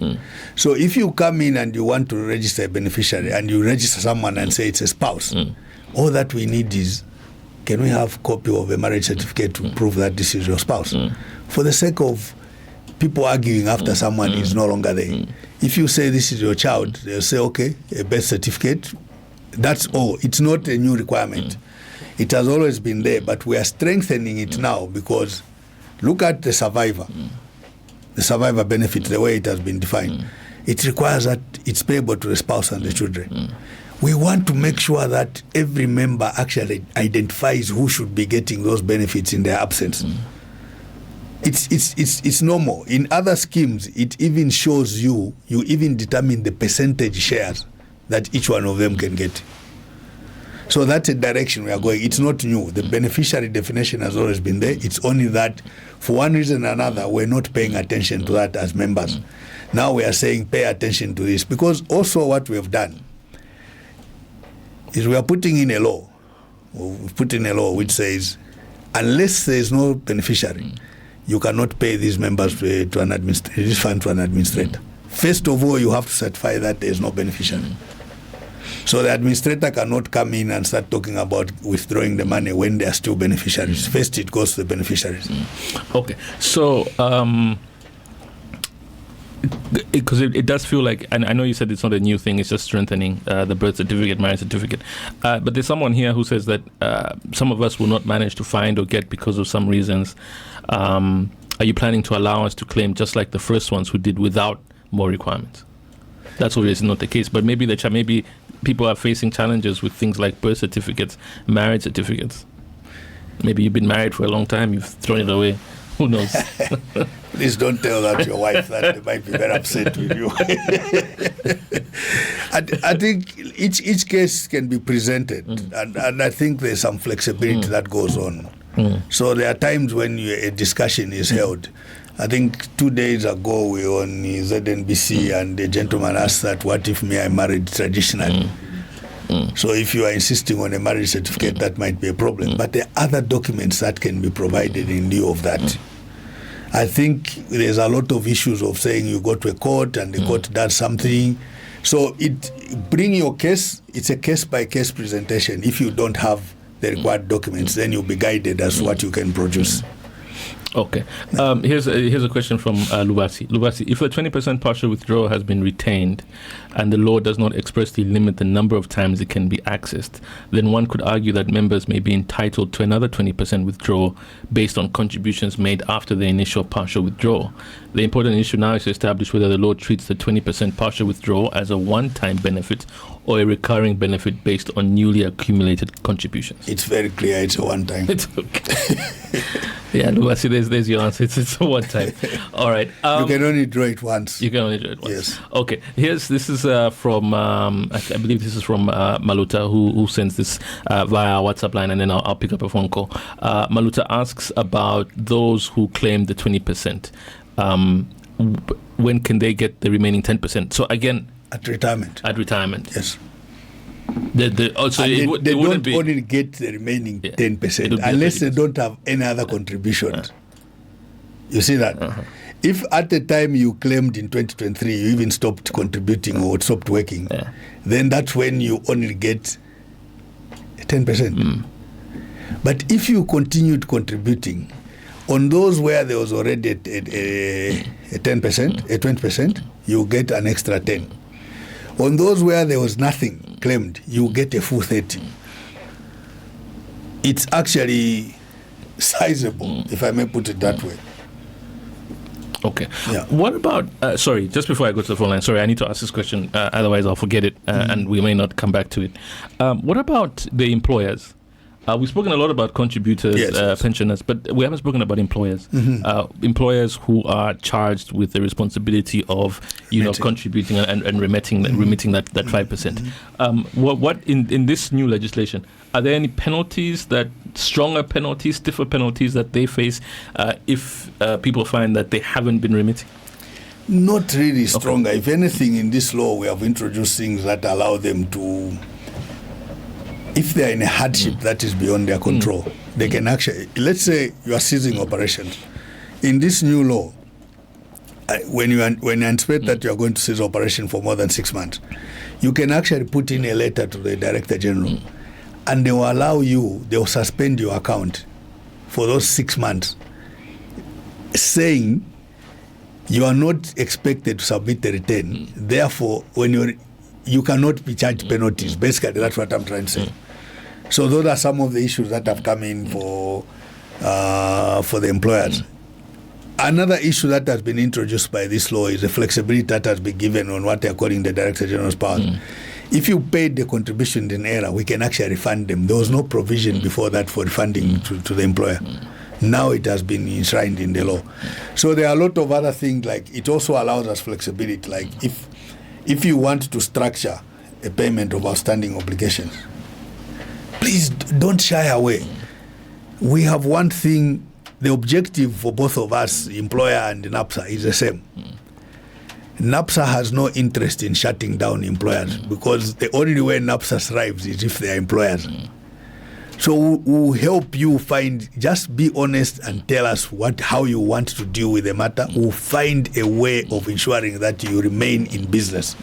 So if you come in and you want to register a beneficiary and you register someone and say it's a spouse, all that we need is, can we have a copy of a marriage certificate to prove that this is your spouse? For the sake of people arguing after someone is no longer there. If you say this is your child, they'll say, okay, a birth certificate, that's all. It's not a new requirement. It has always been there, but we are strengthening it now because look at the survivor benefit, the way it has been defined. It requires that it's payable to the spouse and the children. We want to make sure that every member actually identifies who should be getting those benefits in their absence. It's normal. In other schemes, it even shows you even determine the percentage shares that each one of them can get. So that's a direction we are going. It's not new. The beneficiary definition has always been there. It's only that for one reason or another, we're not paying attention to that as members. Now we are saying pay attention to this, because also what we have done is we are putting in a law. We've put in a law which says unless there is no beneficiary, you cannot pay these members to an administrator, this fund to an administrator. First of all, you have to certify that there is no beneficiary. So the administrator cannot come in and start talking about withdrawing the money when they are still beneficiaries. First, it goes to the beneficiaries. Okay. So, because it does feel like, and I know you said it's not a new thing, it's just strengthening the birth certificate, marriage certificate. But there's someone here who says that some of us will not manage to find or get because of some reasons. Are you planning to allow us to claim just like the first ones who did without more requirements? That's obviously not the case, but maybe maybe people are facing challenges with things like birth certificates, marriage certificates. Maybe you've been married for a long time, you've thrown it away. Who knows? Please don't tell that to your wife, that they might be very upset with you. I think each case can be presented, and I think there's some flexibility that goes on. So there are times when a discussion is held. I think 2 days ago we were on ZNBC and the gentleman asked that, what if I married traditionally? So if you are insisting on a marriage certificate, that might be a problem. But there are other documents that can be provided in lieu of that. I think there's a lot of issues of saying you go to a court and the court does something. So bring your case. It's a case-by-case presentation. If you don't have the required documents, then you'll be guided as to what you can produce. Okay. Here's a question from Lubasi. Lubasi, if a 20% partial withdrawal has been retained and the law does not expressly limit the number of times it can be accessed, then one could argue that members may be entitled to another 20% withdrawal based on contributions made after the initial partial withdrawal. The important issue now is to establish whether the law treats the 20% partial withdrawal as a one-time benefit or a recurring benefit based on newly accumulated contributions. It's very clear it's a one-time. It's okay. Yeah, Lubasi, there's your answer. It's a one-time. All right. You can only draw it once. You can only draw it once. Yes. Okay. This is from I believe this is from Maluta, who sends this via our WhatsApp line, and then I'll pick up a phone call. Maluta asks about those who claim the 20%. When can they get the remaining 10%? So again, at retirement. At retirement. Yes. They don't only get the remaining 10% unless they don't have any other contributions. You see that? If at the time you claimed in 2023 you even stopped contributing or stopped working, then that's when you only get 10%. But if you continued contributing, on those where there was already a 10%, a 20%, you get an extra 10. On those where there was nothing claimed, you get a full 30. It's actually sizable, if I may put it that way. Okay. Yeah. What about, sorry, just before I go to the phone line, sorry, I need to ask this question, otherwise I'll forget it, and we may not come back to it. What about the employers? We've spoken a lot about contributors, pensioners, but we haven't spoken about employers. Employers who are charged with the responsibility of, contributing and remitting that 5%. What in this new legislation, are there any penalties, stronger penalties, stiffer penalties that they face if people find that they haven't been remitting? Not really stronger. Okay. If anything, in this law, we have introduced things that allow them to, if they are in a hardship that is beyond their control, they can actually, let's say you are ceasing operations. In this new law, when you anticipate that you are going to cease operation for more than 6 months, you can actually put in a letter to the Director General, and they will allow you, they will suspend your account for those 6 months, saying you are not expected to submit the return. Therefore, when you cannot be charged penalties. Basically, that's what I'm trying to say. So those are some of the issues that have come in for the employers. Another issue that has been introduced by this law is the flexibility that has been given on what they are calling the Director General's powers. If you paid the contribution in error, we can actually refund them. There was no provision before that for refunding to the employer. Now it has been enshrined in the law. So there are a lot of other things, like it also allows us flexibility. Like if you want to structure a payment of outstanding obligations, please don't shy away. We have one thing, the objective for both of us, employer and NAPSA, is the same. NAPSA has no interest in shutting down employers because the only way NAPSA thrives is if they are employers. So we'll help you find, just be honest and tell us how you want to deal with the matter. We'll find a way of ensuring that you remain in business.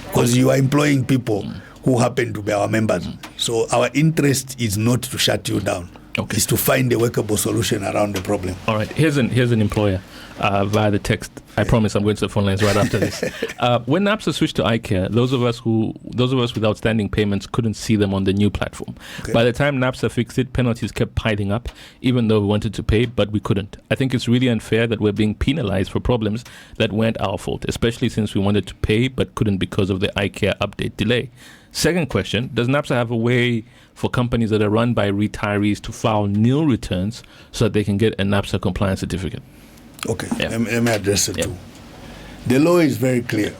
Because you are employing people who happen to be our members. So our interest is not to shut you down. It's to find a workable solution around the problem. All right, here's an employer via the text. I promise I'm going to the phone lines right after this. When NAPSA switched to iCare, those of us with outstanding payments couldn't see them on the new platform. By the time NAPSA fixed it, penalties kept piling up, even though we wanted to pay, but we couldn't. I think it's really unfair that we're being penalized for problems that weren't our fault, especially since we wanted to pay but couldn't because of the iCare update delay. Second question, does NAPSA have a way for companies that are run by retirees to file nil returns so that they can get a NAPSA compliance certificate? Okay, let me address it too. The law is very clear.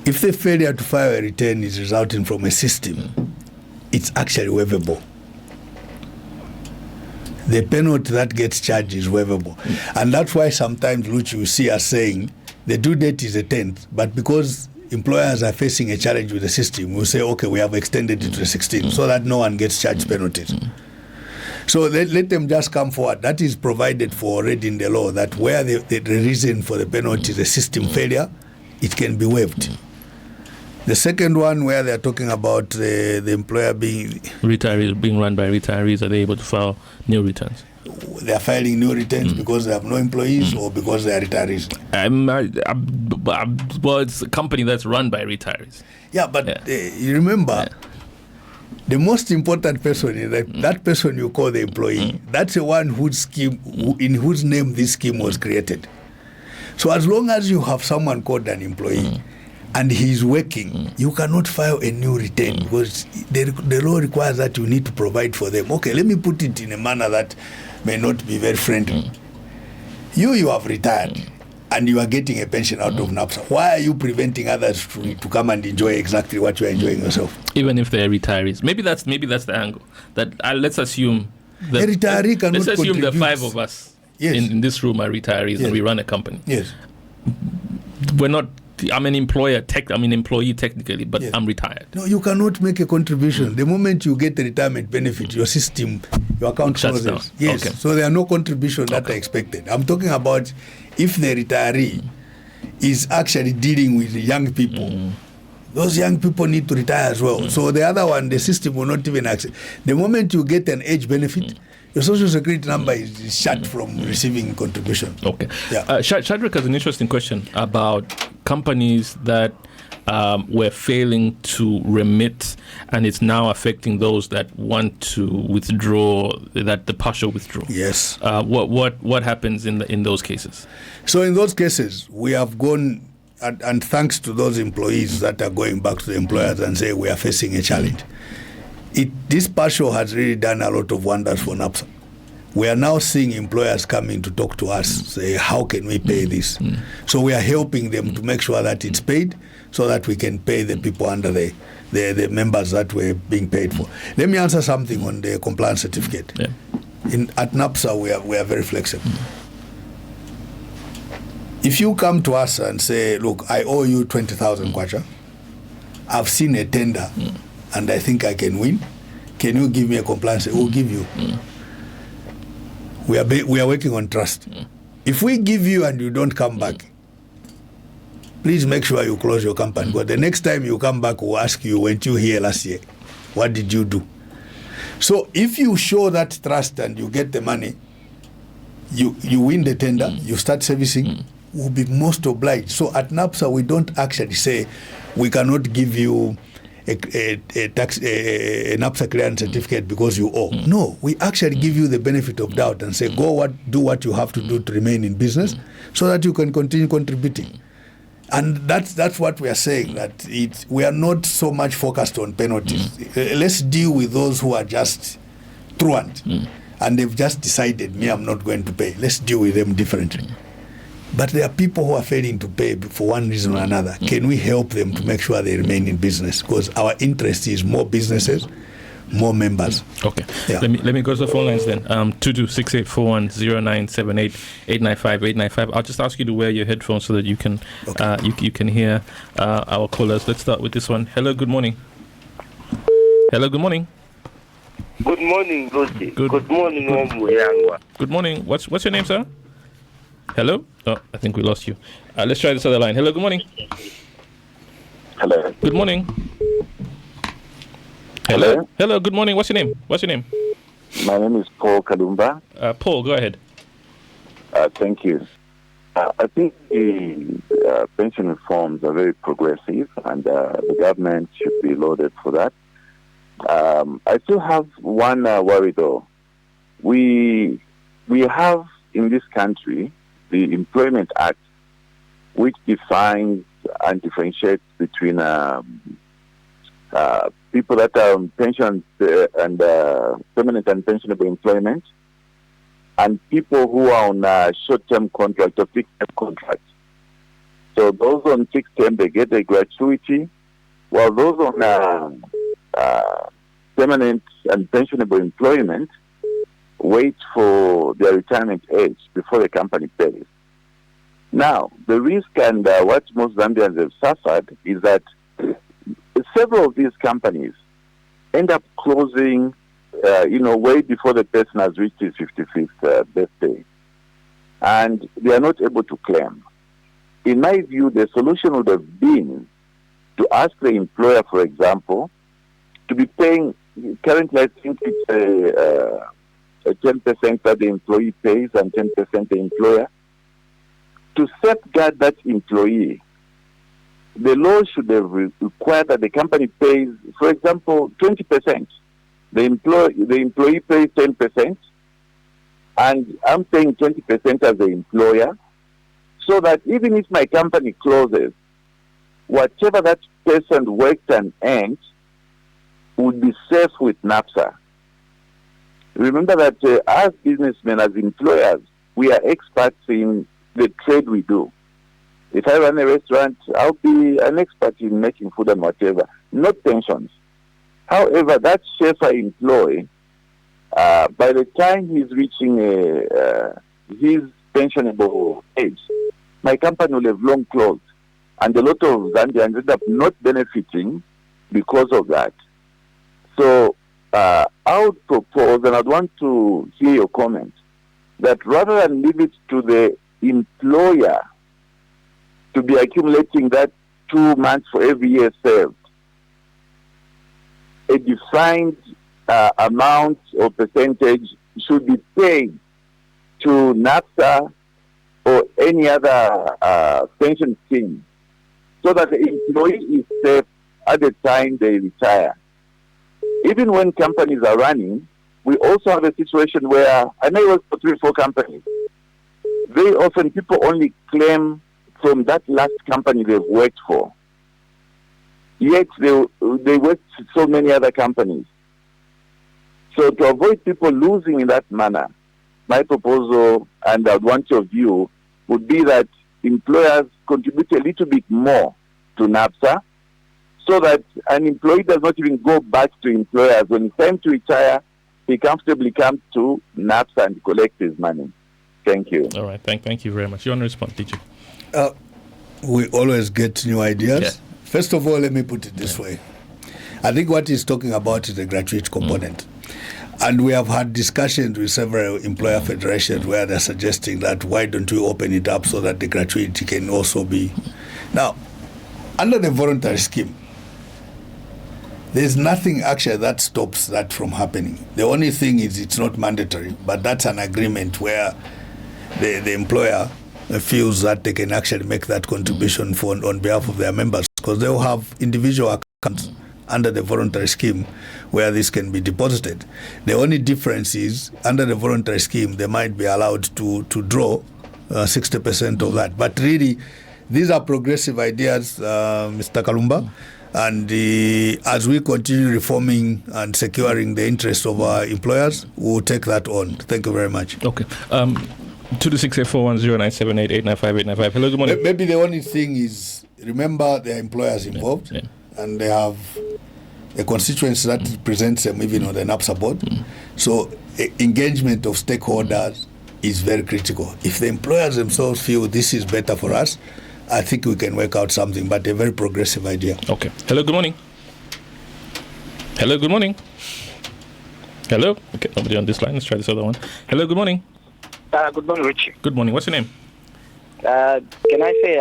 If the failure to file a return is resulting from a system, it's actually waivable. The penalty that gets charged is waivable. And that's why sometimes, Luch, you see us saying the due date is the 10th, but because employers are facing a challenge with the system, we'll say, okay, we have extended it to the 16th so that no one gets charged penalties. So let them just come forward. That is provided for already in the law, that where the reason for the penalty is a system failure, it can be waived. The second one, where they're talking about the employer being... Retirees, being run by retirees, are they able to file new returns? They're filing new returns because they have no employees or because they are retirees? Well, it's a company that's run by retirees. Yeah, but you remember... The most important person is that person you call the employee. That's the one in whose name this scheme was created. So as long as you have someone called an employee and he's working, you cannot file a new return because the law requires that you need to provide for them. Okay, let me put it in a manner that may not be very friendly. You have retired and you are getting a pension out of NAPSA. Why are you preventing others to come and enjoy exactly what you are enjoying yourself? Even if they are retirees. Maybe that's the angle. That let's assume that a retiree cannot let's assume contribute. the five of us in this room are retirees and we run a company. Yes. We're not. I'm an employee technically, but I'm retired. No, you cannot make a contribution. The moment you get the retirement benefit, your system, your account shuts closes. down. Yes. Okay. So there are no contributions that are expected. I'm talking about if the retiree is actually dealing with young people. Those young people need to retire as well. So the other one, the system will not even accept. The moment you get an age benefit, your social security number is shut from receiving contribution. Okay. Yeah. Shadrach has an interesting question about companies that were failing to remit, and it's now affecting those that want to withdraw, that the partial withdrawal. Yes. What happens in those cases? So in those cases, we have gone, and thanks to those employees that are going back to the employers and say we are facing a challenge. This partial has really done a lot of wonders for NAPSA. We are now seeing employers coming to talk to us, say, how can we pay this? So we are helping them to make sure that it's paid so that we can pay the people under the members that we're being paid for. Let me answer something on the compliance certificate. At NAPSA, we are very flexible. If you come to us and say, look, I owe you 20,000 kwacha, I've seen a tender and I think I can win, can you give me a compliance? We'll give you. We are working on trust. If we give you and you don't come back, please make sure you close your company. But the next time you come back, we'll ask you, weren't you here last year? What did you do? So if you show that trust and you get the money, you win the tender, you start servicing, we'll be most obliged. So at NAPSA, we don't actually say we cannot give you a NAPSA clearance certificate because you owe. No, we actually give you the benefit of doubt and say, do what you have to do to remain in business so that you can continue contributing. And that's what we are saying, that we are not so much focused on penalties. Let's deal with those who are just truant and they've just decided, me, I'm not going to pay. Let's deal with them differently. But there are people who are failing to pay for one reason or another. Can we help them to make sure they remain in business? Because our interest is more businesses, more members. Okay. Yeah. Let me go to the phone lines then. 2268410978895895. I'll just ask you to wear your headphones so that you can you can hear our callers. Let's start with this one. Hello, good morning. Hello, good morning. Good morning, Lucy. Good morning, Muyangwa. Good morning. What's your name, sir? Hello? Oh, I think we lost you. Let's try this other line. Hello, good morning. Hello. Good morning. Hello. Hello, good morning. What's your name? My name is Paul Kalumba. Paul, go ahead. Thank you. I think the pension reforms are very progressive and the government should be lauded for that. I still have one worry though. We have in this country the Employment Act, which defines and differentiates between people that are on pension and permanent and pensionable employment, and people who are on short-term contract or fixed-term contract. So those on fixed-term, they get a gratuity, while those on permanent and pensionable employment wait for their retirement age before the company pays. Now, the risk and what most Zambians have suffered is that several of these companies end up closing, way before the person has reached his 55th birthday. And they are not able to claim. In my view, the solution would have been to ask the employer, for example, to be paying, currently I think it's a 10% that the employee pays and 10% the employer, to safeguard that employee. The law should have required that the company pays, for example, 20%. The employee pays 10%, and I'm paying 20% as the employer, so that even if my company closes, whatever that person worked and earned would be safe with NAPSA. Remember that as businessmen, as employers, we are experts in the trade we do. If I run a restaurant, I'll be an expert in making food and whatever, not pensions. However, that chef I employ, by the time he's reaching his pensionable age, my company will have long closed. And a lot of Zambians end up not benefiting because of that. So I would propose, and I'd want to hear your comment, that rather than leave it to the employer to be accumulating that 2 months for every year served, a defined amount or percentage should be paid to NAPSA or any other pension scheme, so that the employee is safe at the time they retire. Even when companies are running, we also have a situation where, I may work for 3 or 4 companies. Very often people only claim from that last company they've worked for. Yet they work for so many other companies. So to avoid people losing in that manner, my proposal, and I'd want your view, would be that employers contribute a little bit more to NAPSA, so that an employee does not even go back to employers. When it's time to retire, he comfortably comes to NAPSA and collects his money. Thank you. All right. Thank you very much. You want to respond, DJ? We always get new ideas. Yeah. First of all, let me put it this way. I think what he's talking about is the gratuity component. And we have had discussions with several employer federations where they're suggesting that why don't we open it up so that the gratuity can also be. Now, under the voluntary scheme, there's nothing actually that stops that from happening. The only thing is it's not mandatory, but that's an agreement where the employer feels that they can actually make that contribution on behalf of their members, because they'll have individual accounts under the voluntary scheme where this can be deposited. The only difference is under the voluntary scheme they might be allowed to draw 60% of that. But really, these are progressive ideas, Mr. Kalumba, and as we continue reforming and securing the interests of our employers, we'll take that on. Thank you very much. Okay. 226841097889589. Hello, good morning. Maybe the only thing is, remember there are employers involved, and they have a constituency that represents them even on the NAPSA board. So engagement of stakeholders is very critical. If the employers themselves feel this is better for us, I think we can work out something, but a very progressive idea. Okay. Hello, good morning. Hello, good morning. Hello? Okay, nobody on this line. Let's try this other one. Hello, good morning. Good morning, Richie. Good morning. What's your name? Can I say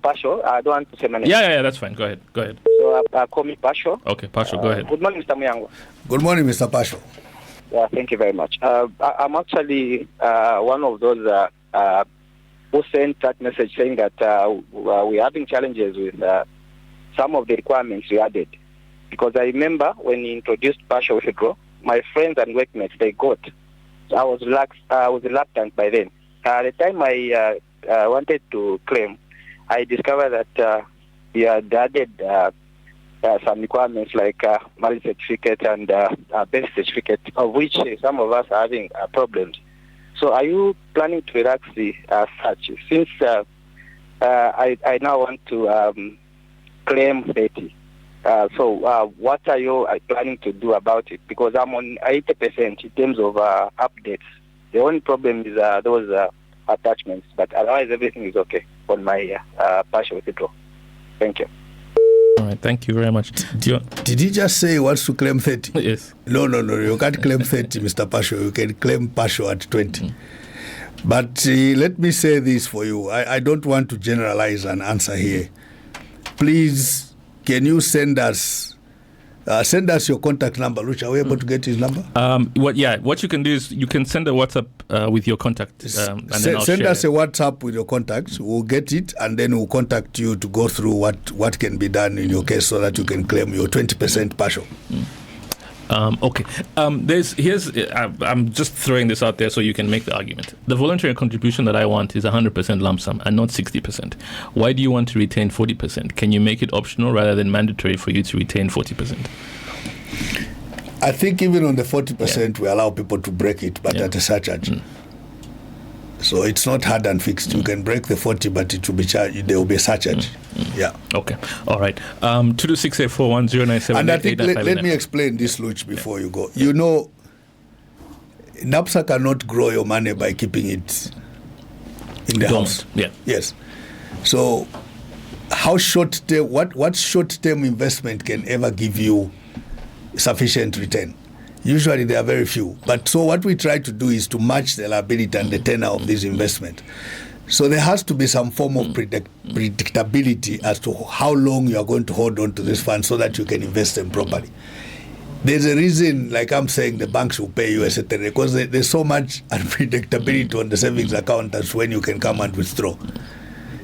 Pasho? I don't want to say my name. Yeah, that's fine. Go ahead. So call me Pasho. Okay, Pasho, go ahead. Good morning, Mr. Muyangwa. Good morning, Mr. Pasho. Yeah, thank you very much. I'm actually one of those who sent that message saying that we're having challenges with some of the requirements we added. Because I remember when he introduced partial withdrawal, my friends and workmates, they got. So I was reluctant by then. At the time I wanted to claim, I discovered that he had added some requirements like marriage certificate and birth certificate, of which some of us are having problems. So are you planning to relax the search? Since I now want to claim 30. So what are you planning to do about it? Because I'm on 80% in terms of updates. The only problem is those attachments, but otherwise everything is okay on my partial withdrawal. Thank you. All right, thank you very much. Did he just say he wants to claim 30? Yes. No, you can't claim 30, Mr. Pasho. You can claim partial at 20. But let me say this for you. I don't want to generalize an answer here. Please, can you send us your contact number? Luch, are we able to get his number? What you can do is you can send a WhatsApp with your contact. And then I'll send share us a WhatsApp with your contacts. We'll get it, and then we'll contact you to go through what can be done in your case so that you can claim your 20% partial. Okay. I'm just throwing this out there so you can make the argument. The voluntary contribution that I want is 100% lump sum and not 60%. Why do you want to retain 40%? Can you make it optional rather than mandatory for you to retain 40%? I think even on the 40%, we allow people to break it, but at a surcharge. So it's not hard and fixed. You can break the 40, but it will be charged. There will be a surcharge. Yeah. Okay. All right. 226841097. And I think let me explain this, Luch, before you go. You know, NAPSA cannot grow your money by keeping it in the house. Yeah. Yes. So, how short-term? What short-term investment can ever give you sufficient return? Usually there are very few. But so what we try to do is to match the liability and the tenor of this investment. So there has to be some form of predictability as to how long you are going to hold on to this fund so that you can invest them properly. There's a reason, like I'm saying, the banks will pay you, etc., because there's so much unpredictability on the savings account as when you can come and withdraw.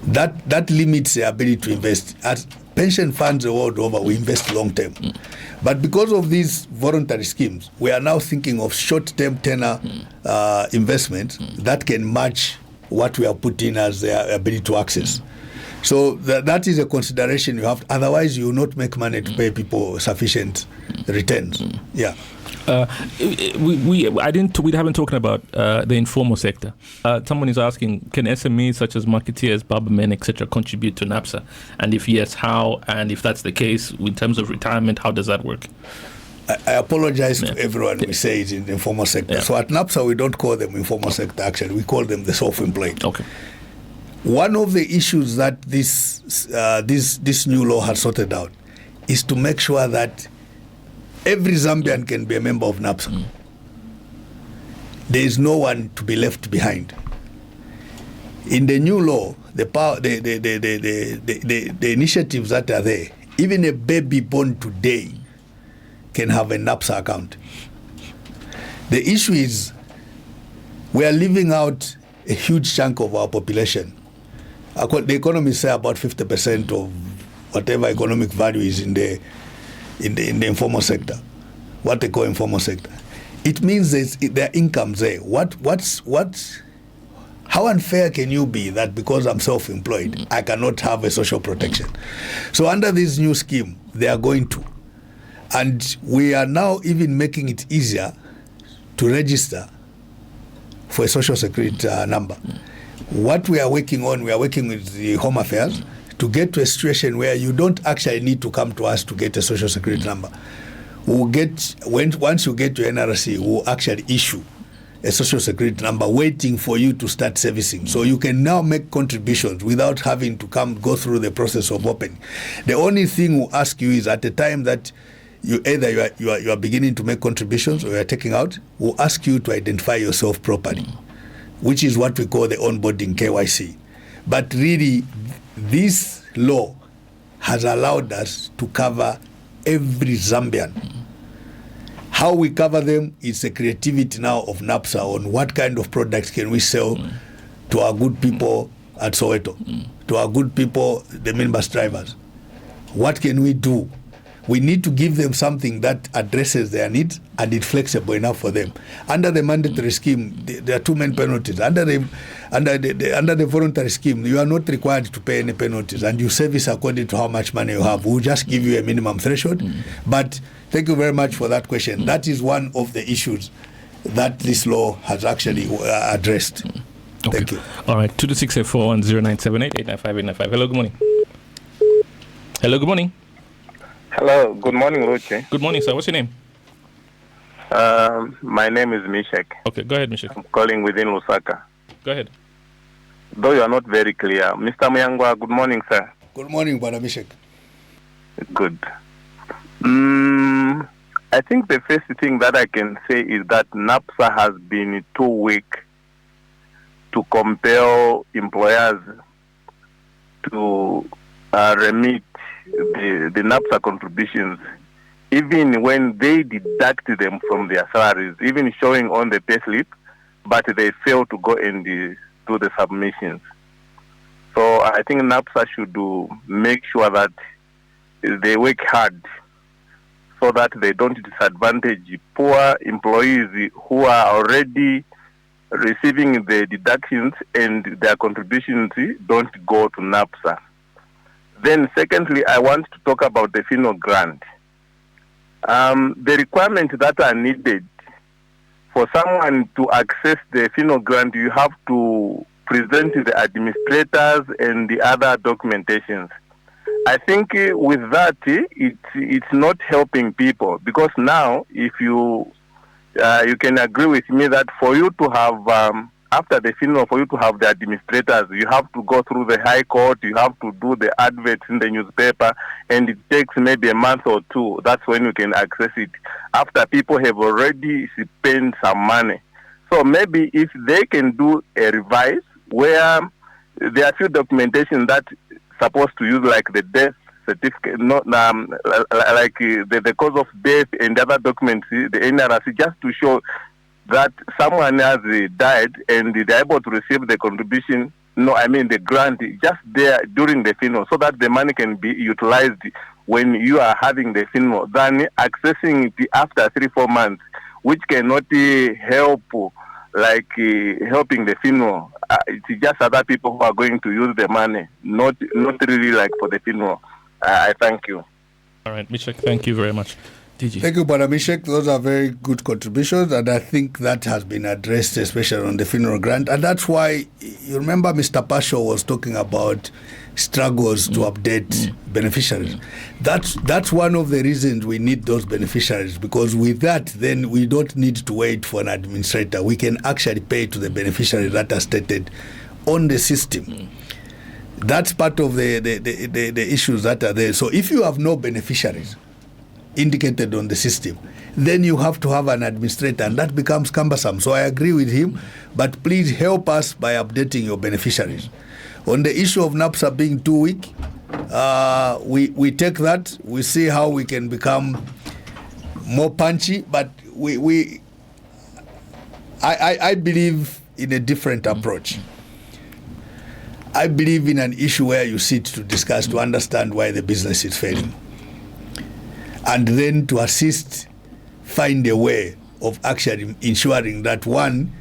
That limits the ability to invest. As pension funds the world over, we invest long term. But because of these voluntary schemes, we are now thinking of short-term tenor investments that can match what we have put in as their ability to access. So that is a consideration you have. Otherwise, you will not make money to pay people sufficient returns. Yeah. We haven't talked about the informal sector. Someone is asking, can SMEs such as marketeers, barbermen, etc., contribute to NAPSA? And if yes, how? And if that's the case, in terms of retirement, how does that work? I apologize to everyone we say it's in the informal sector. So at NAPSA, we don't call them informal sector, actually. We call them the self-employed. Okay. One of the issues that this new law has sorted out is to make sure that every Zambian can be a member of NAPSA. There is no one to be left behind. In the new law, the initiatives that are there, even a baby born today can have a NAPSA account. The issue is we are leaving out a huge chunk of our population. The economists say about 50% of whatever economic value is in the informal sector, what they call informal sector. It means there are incomes there. How unfair can you be that because I'm self-employed, I cannot have a social protection? So under this new scheme, they are going to. And we are now even making it easier to register for a social security number. What we are working on, we are working with the Home Affairs to get to a situation where you don't actually need to come to us to get a social security number. Once you get to NRC, we'll actually issue a social security number waiting for you to start servicing. So you can now make contributions without having to go through the process of opening. The only thing we'll ask you is at the time that you are beginning to make contributions or you are taking out, we'll ask you to identify yourself properly, which is what we call the onboarding KYC. But really, this law has allowed us to cover every Zambian. How we cover them is the creativity now of NAPSA on what kind of products can we sell to our good people at Soweto, to our good people, the minibus drivers. What can we do? We need to give them something that addresses their needs and it's flexible enough for them. Under the mandatory scheme, there are two main penalties. Under the voluntary scheme, you are not required to pay any penalties, and you service according to how much money you have. We'll just give you a minimum threshold. But thank you very much for that question. That is one of the issues that this law has actually addressed. Okay. Thank you. All right, 2268410978895. Hello, good morning. Hello, good morning. Hello, good morning, Luchi. Good morning, sir. What's your name? My name is Mishek. Okay, go ahead, Mishek. I'm calling within Lusaka. Go ahead. Though you are not very clear. Mr. Muyangwa, good morning, sir. Good morning, Bwana Mishek. Good. I think the first thing that I can say is that NAPSA has been too weak to compel employers to remit the NAPSA contributions, even when they deduct them from their salaries, even showing on the payslip, but they fail to go and do the submissions. So I think NAPSA should make sure that they work hard so that they don't disadvantage poor employees who are already receiving the deductions and their contributions don't go to NAPSA. Then secondly, I want to talk about the FINO grant. The requirements that are needed for someone to access the FINO grant, you have to present the administrators and the other documentations. I think with that, it's not helping people, because now if you can agree with me that for you to have after the FINO, for you to have the administrators, you have to go through the High Court, you have to do the adverts in the newspaper, and it takes maybe a month or two. That's when you can access it, after people have already spent some money. So maybe if they can do a revise where there are few documentation that supposed to use, like the death certificate, not like the cause of death and other documents, the NRC, just to show that someone has died and they're able to receive the contribution, the grant, just there during the FINO, so that the money can be utilized when you are having the FINO, than accessing it after 3-4 months, which cannot help, like helping the FINO. It's just other people who are going to use the money, not really like for the FINO. I thank you. All right, Mishek, thank you very much. DG. Thank you, Bwana Mishek. Those are very good contributions, and I think that has been addressed, especially on the funeral grant. And that's why, you remember Mr. Pasho was talking about struggles to update beneficiaries. That's one of the reasons we need those beneficiaries, because with that, then we don't need to wait for an administrator. We can actually pay to the beneficiary that are stated on the system. That's part of the issues that are there. So if you have no beneficiaries indicated on the system, then you have to have an administrator, and that becomes cumbersome. So I agree with him, but please help us by updating your beneficiaries. On the issue of NAPSA being too weak, we take that, we see how we can become more punchy, but I believe in a different approach. I believe in an issue where you sit to discuss, to understand why the business is failing, and then to assist, find a way of actually ensuring that, one,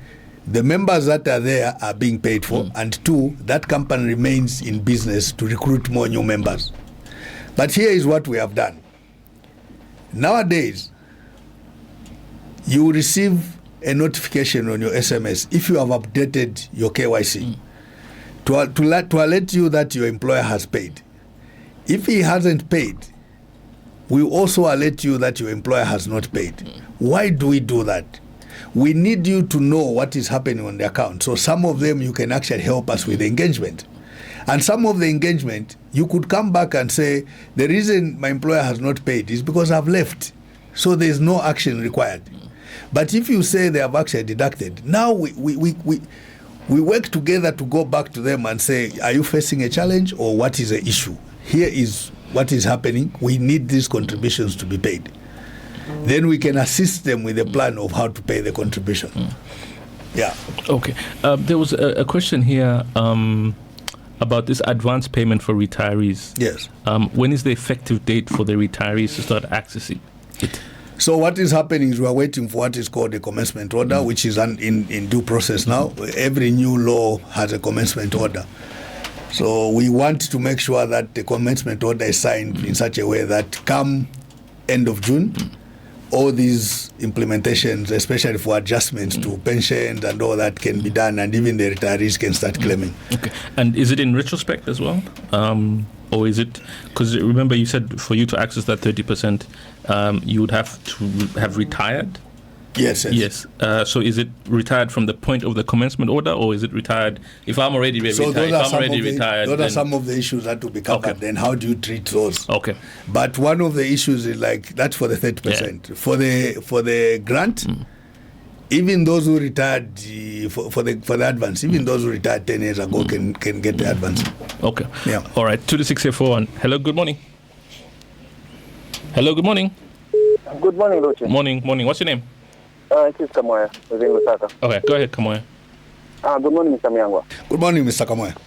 the members that are there are being paid for, and two, that company remains in business to recruit more new members. But here is what we have done. Nowadays, you will receive a notification on your SMS if you have updated your KYC to alert you that your employer has paid. If he hasn't paid, we also alert you that your employer has not paid. Why do we do that? We need you to know what is happening on the account. So some of them you can actually help us with the engagement. And some of the engagement, you could come back and say, the reason my employer has not paid is because I've left. So there's no action required. But if you say they have actually deducted, now we work together to go back to them and say, are you facing a challenge, or what is the issue? Here is what is happening. We need these contributions to be paid. Then we can assist them with a plan of how to pay the contribution. Yeah. Okay. There was a question here about this advance payment for retirees. Yes. When is the effective date for the retirees to start accessing it? So what is happening is we are waiting for what is called a commencement order, which is in due process now. Every new law has a commencement order. So we want to make sure that the commencement order is signed in such a way that come end of June, all these implementations, especially for adjustments to pensions and all that, can be done, and even the retirees can start claiming. Okay. And is it in retrospect as well? Or is it, because remember you said for you to access that 30%, you would have to have retired? Yes. So is it retired from the point of the commencement order, or is it retired if I'm already retired? Those are some of the issues that will be covered. Okay. Then how do you treat those? Okay. But one of the issues is that's for the 30%. Yeah. For the grant, even those who retired for the advance, even those who retired 10 years ago can get the advance. Okay. Yeah. All right. 22641. Hello. Good morning. Hello. Good morning. Good morning, Luchi. Morning. What's your name? It is Kamoya, within Lusaka. Okay, go ahead, Kamoya. Good morning, Mr. Muyangwa. Good morning, Mr. Kamoya.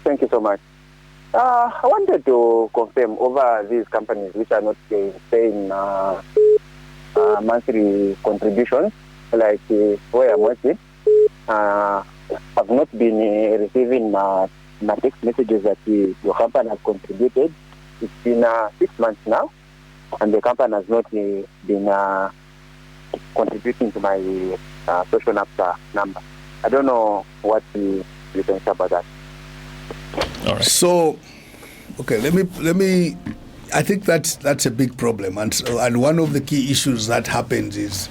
Thank you so much. I wanted to confirm over these companies which are not paying monthly contributions, like where I'm working, have not been receiving text messages that your company has contributed. It's been 6 months now, and the company has not been contributing to my social NAPSA number. I don't know what you can say about that. All right. So, okay, let me. I think that's a big problem, and one of the key issues that happens is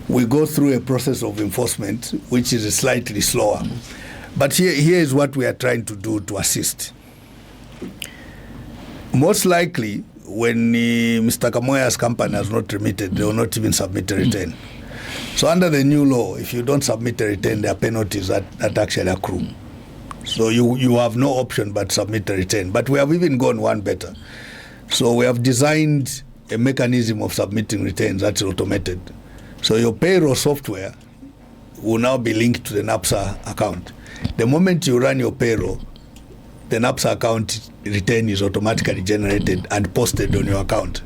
we go through a process of enforcement which is slightly slower. But here is what we are trying to do to assist. Most likely, when Mr. Kamoya's company has not remitted, they will not even submit a return. So under the new law, if you don't submit a return, there are penalties that actually accrue. So you have no option but submit a return. But we have even gone one better. So we have designed a mechanism of submitting returns that's automated. So your payroll software will now be linked to the NAPSA account. The moment you run your payroll, the NAPSA account return is automatically generated and posted on your account,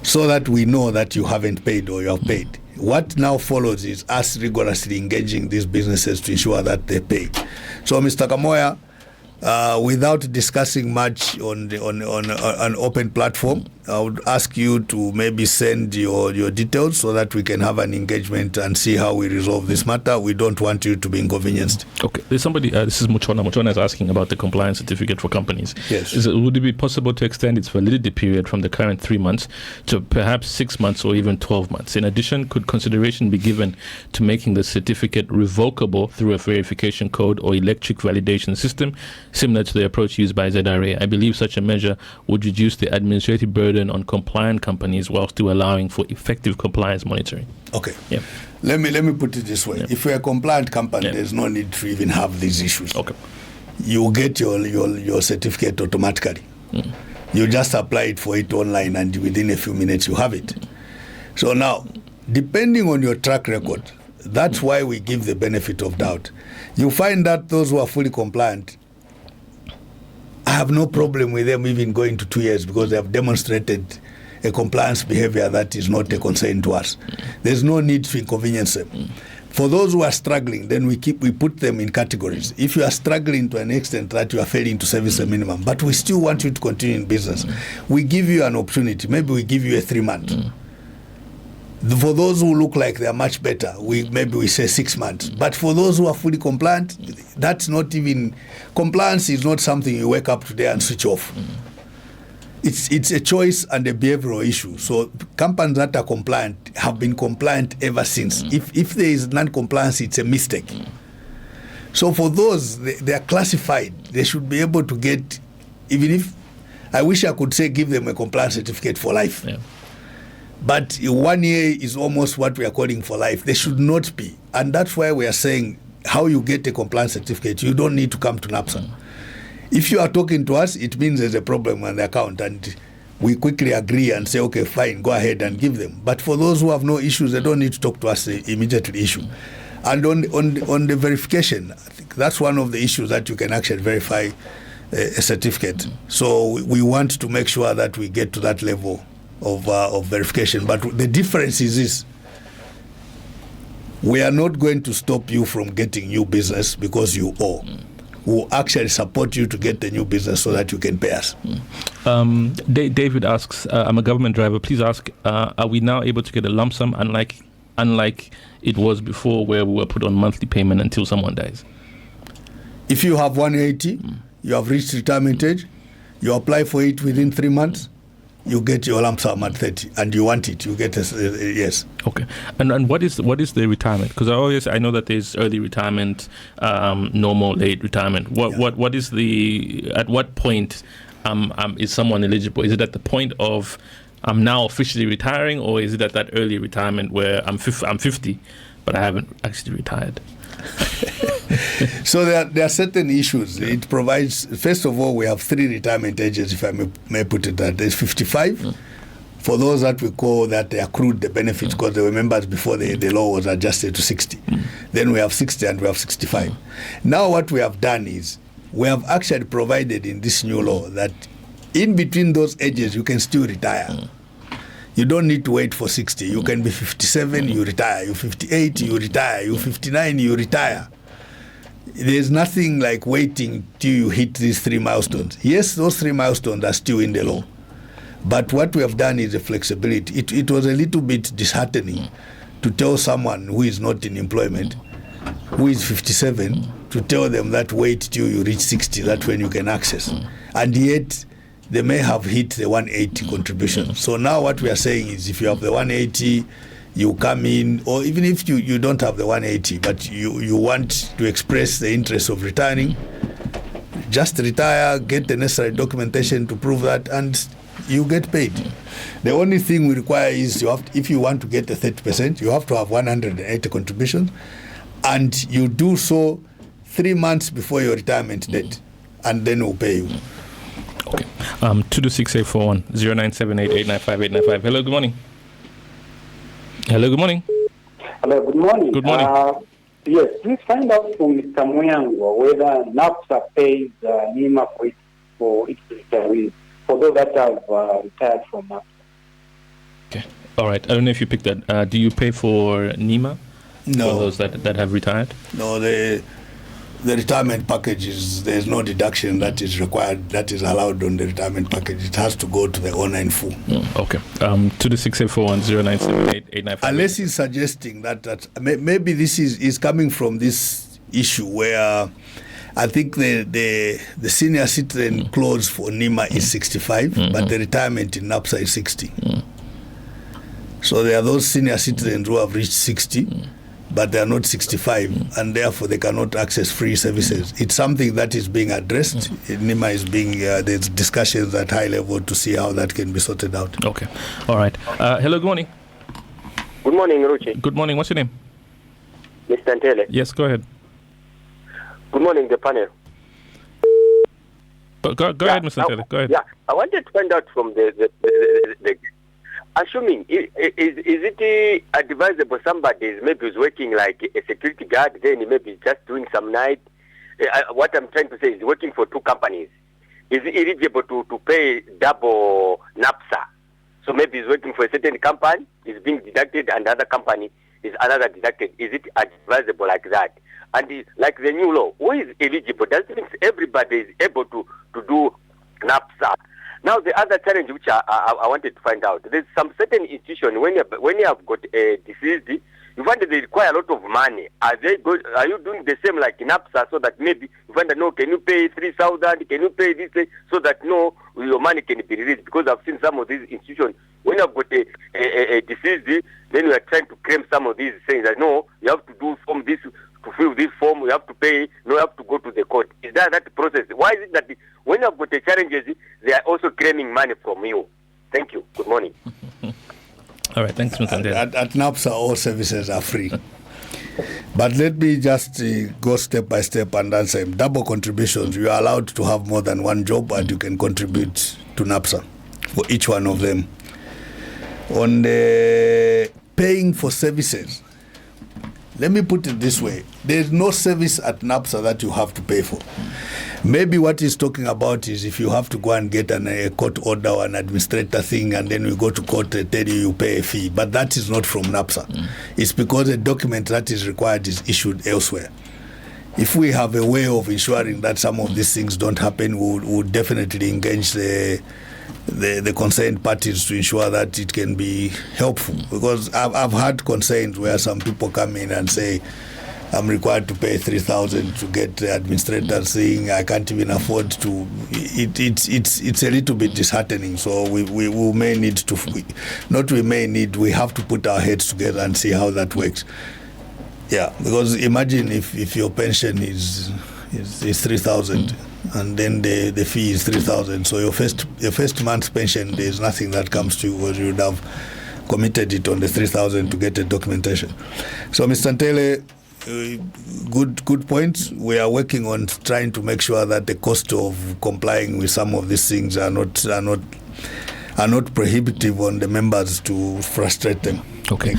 so that we know that you haven't paid or you have paid. What now follows is us rigorously engaging these businesses to ensure that they pay. So, Mr. Kamoya, without discussing much on an open platform, I would ask you to maybe send your details so that we can have an engagement and see how we resolve this matter. We don't want you to be inconvenienced. Okay. There's somebody, this is Muchona. Muchona is asking about the compliance certificate for companies. Yes. Would it be possible to extend its validity period from the current 3 months to perhaps 6 months or even 12 months? In addition, could consideration be given to making the certificate revocable through a verification code or electric validation system, similar to the approach used by ZRA? I believe such a measure would reduce the administrative burden on compliant companies while still allowing for effective compliance monitoring. Okay. Yeah. Let me put it this way. If we're a compliant company, there's no need to even have these issues. Okay. You get your certificate automatically. You just apply for it online and within a few minutes you have it. So now, depending on your track record, that's why we give the benefit of doubt. You find that those who are fully compliant, I have no problem with them even going to 2 years because they have demonstrated a compliance behavior that is not a concern to us. There's no need to inconvenience them. For those who are struggling, then we put them in categories. If you are struggling to an extent that you are failing to service the minimum, but we still want you to continue in business, we give you an opportunity. Maybe we give you a 3 month. For those who look like they are much better, maybe we say 6 months. But for those who are fully compliant, that's not even, compliance is not something you wake up today and switch off. It's a choice and a behavioral issue. So companies that are compliant have been compliant ever since. If there is non-compliance, it's a mistake. So for those, they are classified. They should be able to get, even if, I wish I could say give them a compliance certificate for life. Yeah. But 1 year is almost what we are calling for life. They should not be. And that's why we are saying how you get a compliance certificate. You don't need to come to NAPSA. If you are talking to us, it means there's a problem on the account. And we quickly agree and say, okay, fine, go ahead and give them. But for those who have no issues, they don't need to talk to us immediately issue. And on the verification, I think that's one of the issues that you can actually verify a certificate. So we want to make sure that we get to that level of verification. But the difference is this: we are not going to stop you from getting new business because you owe. We'll actually support you to get the new business so that you can pay us. David asks, I'm a government driver, please ask, are we now able to get a lump sum unlike it was before where we were put on monthly payment until someone dies? If you have 180, you have reached retirement age, you apply for it within 3 months, you get your lump sum at 30, and you want it, you get a yes. Okay. And what is the retirement? Because I know that there's early retirement, normal, late retirement. What is at what point is someone eligible? Is it at the point of I'm now officially retiring, or is it at that early retirement where I'm 50, but I haven't actually retired? So there are certain issues. It provides, first of all, we have 3 retirement ages, if I may put it that. There's 55, for those that we call that they accrued the benefits because they were members before the law was adjusted to 60. Then we have 60 and we have 65. Now what we have done is, we have actually provided in this new law that in between those ages, you can still retire. You don't need to wait for 60. You can be 57, you retire. You're 58, you retire. You're 59, you retire. There's nothing like waiting till you hit these 3 milestones. Yes, those 3 milestones are still in the law. But what we have done is a flexibility. It was a little bit disheartening to tell someone who is not in employment, who is 57, to tell them that wait till you reach 60, that's when you can access. And yet, they may have hit the 180 contribution. So now what we are saying is if you have the 180, you come in, or even if you don't have the 180, but you want to express the interest of retiring, just retire, get the necessary documentation to prove that, and you get paid. The only thing we require is if you want to get the 30%, you have to have 180 contributions, and you do so 3 months before your retirement date, and then we'll pay you. Okay. 226-841 0978-895-895. Hello, good morning. Hello, good morning. Hello, good morning. Good morning. Yes, please find out from Mr. Muyangwa whether NAPSA pays NIMA for its retirees, for those that have retired from NAPSA. Okay. All right. I don't know if you picked that. Do you pay for NIMA? No. For those that have retired? No, the retirement packages, there's no deduction that is required, that is allowed on the retirement package. It has to go to the owner in full. Okay. To the 68410978895. Unless he's suggesting that maybe this is coming from this issue where I think the senior citizen clause for NEMA is 65, but the retirement in NAPSA is 60. So there are those senior citizens who have reached 60, but they are not 65, and therefore they cannot access free services. It's something that is being addressed. NEMA is being, there's discussions at high level to see how that can be sorted out. Okay. All right. Hello, good morning. Good morning, Ruchi. Good morning. What's your name? Mr. Ntele. Yes, go ahead. Good morning, the panel. Go ahead, Mr. Ntele. Go ahead. Yeah, I wanted to find out from the assuming, is it advisable somebody is maybe is working like a security guard, then he may be just doing some night? What I'm trying to say is working for two companies. Is he eligible to pay double NAPSA? So maybe he's working for a certain company, is being deducted, and the other company is another deducted. Is it advisable like that? And like the new law, who is eligible? Does it mean everybody is able to do NAPSA? Now, the other challenge which I wanted to find out, there's some certain institution, when you have got a deceased, you find that they require a lot of money. Are you doing the same like in NAPSA, so that maybe you find that, no, can you pay 3,000, can you pay this, so that, no, your money can be released? Because I've seen some of these institutions, when you've got a deceased, then you are trying to claim some of these things, that, no, you have to do from this, to fill this form, you have to pay, no, you have to go to the court. Is that process? Why is it that when you've got the challenges, they are also claiming money from you? Thank you. Good morning. All right, thanks, Mr. Ndele. At NAPSA, all services are free. But let me just go step by step and answer him. Double contributions, you are allowed to have more than one job and you can contribute to NAPSA for each one of them. On the paying for services, let me put it this way. There's no service at NAPSA that you have to pay for. Maybe what he's talking about is if you have to go and get a court order or an administrator thing, and then you go to court, they tell you pay a fee. But that is not from NAPSA. It's because the document that is required is issued elsewhere. If we have a way of ensuring that some of these things don't happen, we'll definitely engage the concerned parties to ensure that it can be helpful. Because I've had concerns where some people come in and say, I'm required to pay 3,000 to get the administrator saying I can't even afford to. It's a little bit disheartening. So we may need to, we have to put our heads together and see how that works. Yeah, because imagine if your pension is 3,000 and then the fee is 3,000. So your first month's pension, there's nothing that comes to you because you would have committed it on the 3,000 to get the documentation. So Mr. Ntele, good point. We are working on trying to make sure that the cost of complying with some of these things are not prohibitive on the members to frustrate them. Okay.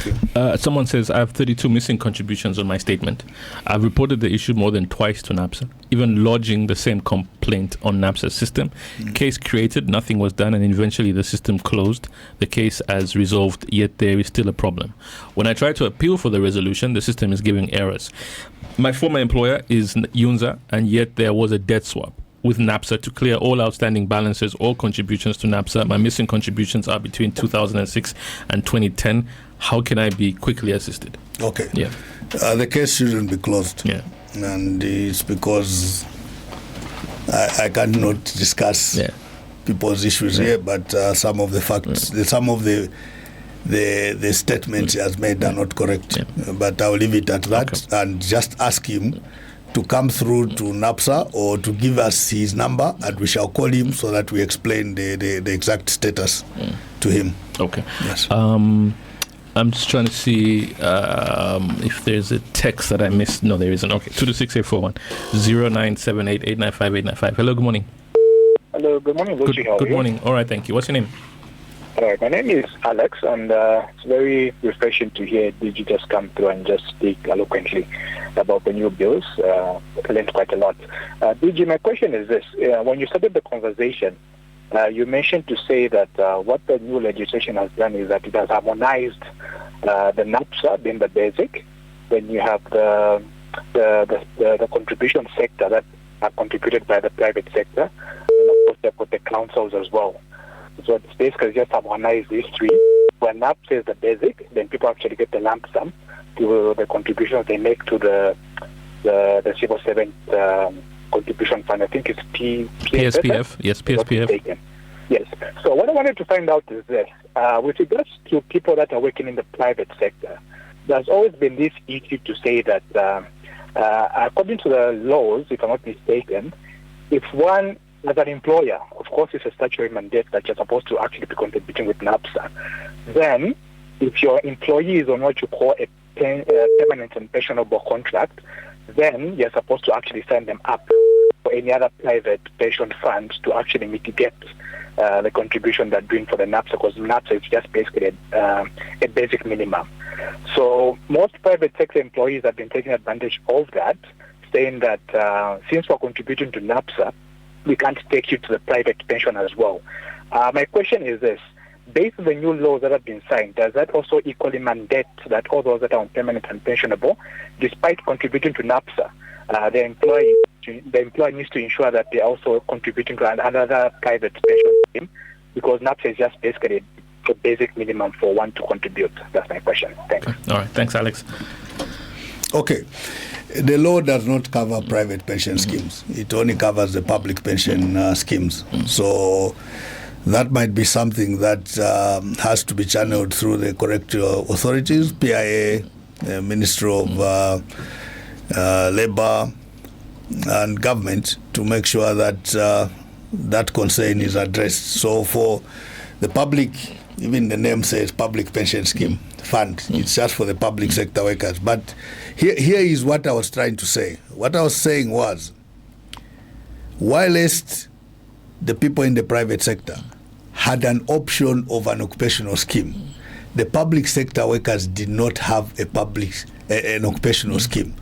Someone says, I have 32 missing contributions on my statement. I've reported the issue more than twice to NAPSA, even lodging the same complaint on NAPSA's system. Case created, nothing was done, and eventually the system closed. The case as resolved, yet there is still a problem. When I try to appeal for the resolution, the system is giving errors. My former employer is Yunza, and yet there was a debt swap with NAPSA to clear all outstanding balances, all contributions to NAPSA. My missing contributions are between 2006 and 2010. How can I be quickly assisted? Okay. Yeah. The case shouldn't be closed. Yeah. And it's because I cannot discuss people's issues here, but some of the facts, some of the statements he has made are not correct. But I'll leave it at that and just ask him to come through to NAPSA or to give us his number, and we shall call him so that we explain the exact status to him. Okay. Yes. I'm just trying to see if there's a text that I missed. No, there isn't. Okay, 226-841 0978-895-895. Hello, good morning. Hello, good morning, Lucy. Good morning. All right, thank you. What's your name? All right, my name is Alex, and it's very refreshing to hear DG just come through and just speak eloquently about the new bills. I learned quite a lot. DG, my question is this. When you started the conversation, you mentioned to say that what the new legislation has done is that it has harmonized the NAPSA, being the basic. Then you have the the contribution sector that are contributed by the private sector, and of course they've got the councils as well. So it's basically just harmonize these three. When NAPSA is the basic, then people actually get the lump sum to the contributions they make to the civil servant contribution fund. I think it's PSPF. Yes, PSPF. Yes. So what I wanted to find out is this. With regards to people that are working in the private sector, there's always been this issue to say that according to the laws, if I'm not mistaken, if one, as an employer, of course it's a statutory mandate that you're supposed to actually be contributing with NAPSA, then if your employee is on what you call a permanent and pensionable contract, then you're supposed to actually sign them up for any other private pension fund to actually mitigate the contribution they're doing for the NAPSA, because NAPSA is just basically a basic minimum. So most private sector employees have been taking advantage of that, saying that since we're contributing to NAPSA, we can't take you to the private pension as well. My question is this. Based on the new laws that have been signed, does that also equally mandate that all those that are on permanent and pensionable, despite contributing to NAPSA, the employer needs to ensure that they're also contributing to another private pension scheme, because NAPSA is just basically a basic minimum for one to contribute? That's my question. Thanks. All right. Thanks, Alex. Okay. The law does not cover private pension schemes. It only covers the public pension schemes. So that might be something that has to be channeled through the correct authorities, PIA, Ministry of Labour and Government, to make sure that that concern is addressed. So for the public, even the name says public pension scheme fund, it's just for the public sector workers. But here is what I was trying to say. What I was saying was, whilst the people in the private sector had an option of an occupational scheme, the public sector workers did not have an occupational scheme.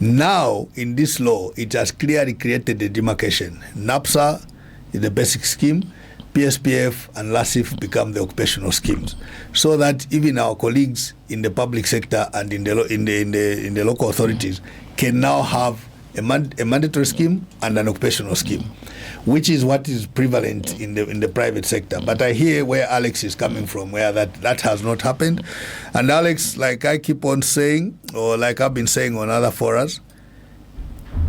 Now, in this law, it has clearly created a demarcation. NAPSA is the basic scheme, PSPF and LASIF become the occupational schemes, so that even our colleagues in the public sector and in the local authorities can now have a mandatory scheme and an occupational scheme, which is what is prevalent in the private sector. But I hear where Alex is coming from, where that has not happened. And Alex, like I keep on saying, or like I've been saying on other forums,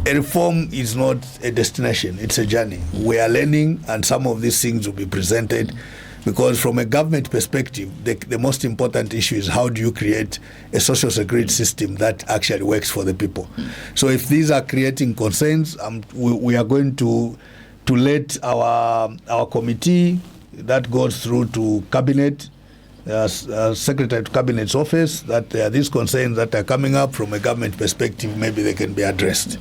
a reform is not a destination, it's a journey. We are learning, and some of these things will be presented, because from a government perspective, the most important issue is how do you create a social security system that actually works for the people. So if these are creating concerns, we are going to let our committee that goes through to cabinet, secretary to cabinet's office, that there are these concerns that are coming up from a government perspective, maybe they can be addressed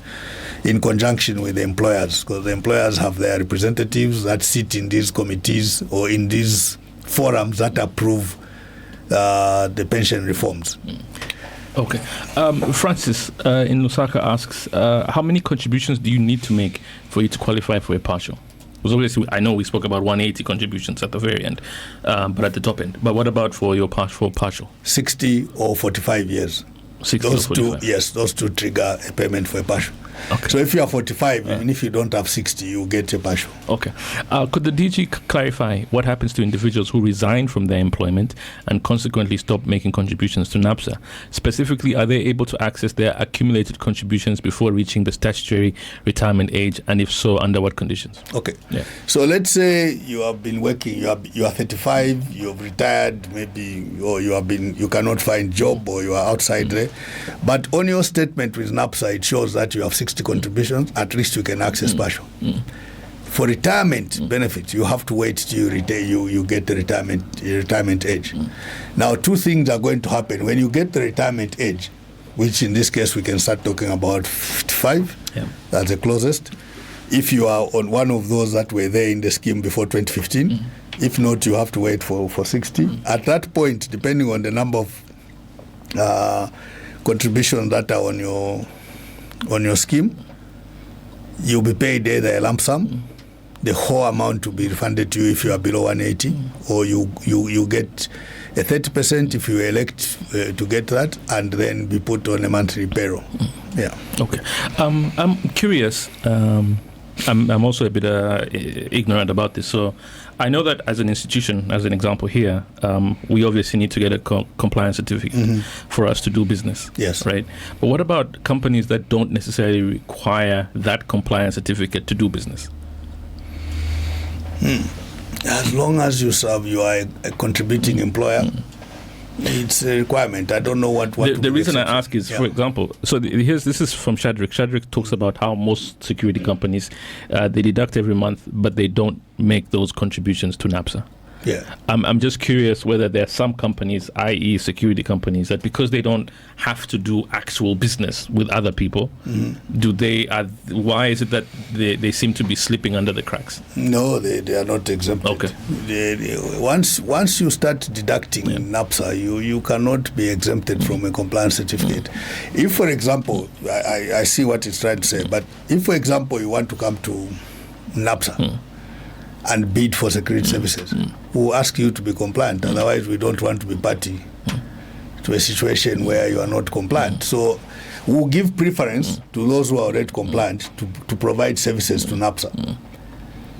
in conjunction with the employers, because the employers have their representatives that sit in these committees or in these forums that approve the pension reforms. Okay. Francis in Lusaka asks, how many contributions do you need to make for you to qualify for a partial? Because obviously, I know we spoke about 180 contributions at the very end, but at the top end. But what about for your partial? 60 or 45 years. 60 those or 45. two, yes, those two trigger a payment for a partial. Okay. So if you are 45, even if you don't have 60, you get a partial. Okay. Could the DG clarify what happens to individuals who resign from their employment and consequently stop making contributions to NAPSA? Specifically, are they able to access their accumulated contributions before reaching the statutory retirement age, and if so, under what conditions? Okay. Yeah. So let's say you have been working, you are 35, you have retired, maybe, or you cannot find job, or you are outside there. But on your statement with NAPSA, it shows that you have 60 contributions, at least you can access partial. For retirement benefits, you have to wait till you get the retirement age. Now, two things are going to happen. When you get the retirement age, which in this case we can start talking about 55, that's the closest. If you are on one of those that were there in the scheme before 2015, if not, you have to wait for 60. At that point, depending on the number of contributions that are on your scheme, you'll be paid either a lump sum, the whole amount to be refunded to you if you are below 180, or you get a 30% if you elect to get that, and then be put on a monthly payroll. Yeah. Okay. I'm curious. I'm also a bit ignorant about this. So I know that as an institution, as an example here, we obviously need to get a compliance certificate for us to do business. Yes. Right. But what about companies that don't necessarily require that compliance certificate to do business? As long as you are a contributing employer, it's a requirement. I don't know what the reason I ask is, for example, so this is from Shadrach. Shadrach talks about how most security companies they deduct every month, but they don't make those contributions to NAPSA. Yeah. I'm just curious whether there are some companies, i.e. security companies, that because they don't have to do actual business with other people, why is it that they seem to be slipping under the cracks? No, they are not exempted. Okay. Once you start deducting NAPSA, you cannot be exempted from a compliance certificate. If, for example, I see what it's trying to say, but if, for example, you want to come to NAPSA, and bid for security services, we'll ask you to be compliant. Otherwise, we don't want to be party to a situation where you are not compliant. So we'll give preference to those who are already compliant to provide services to NAPSA.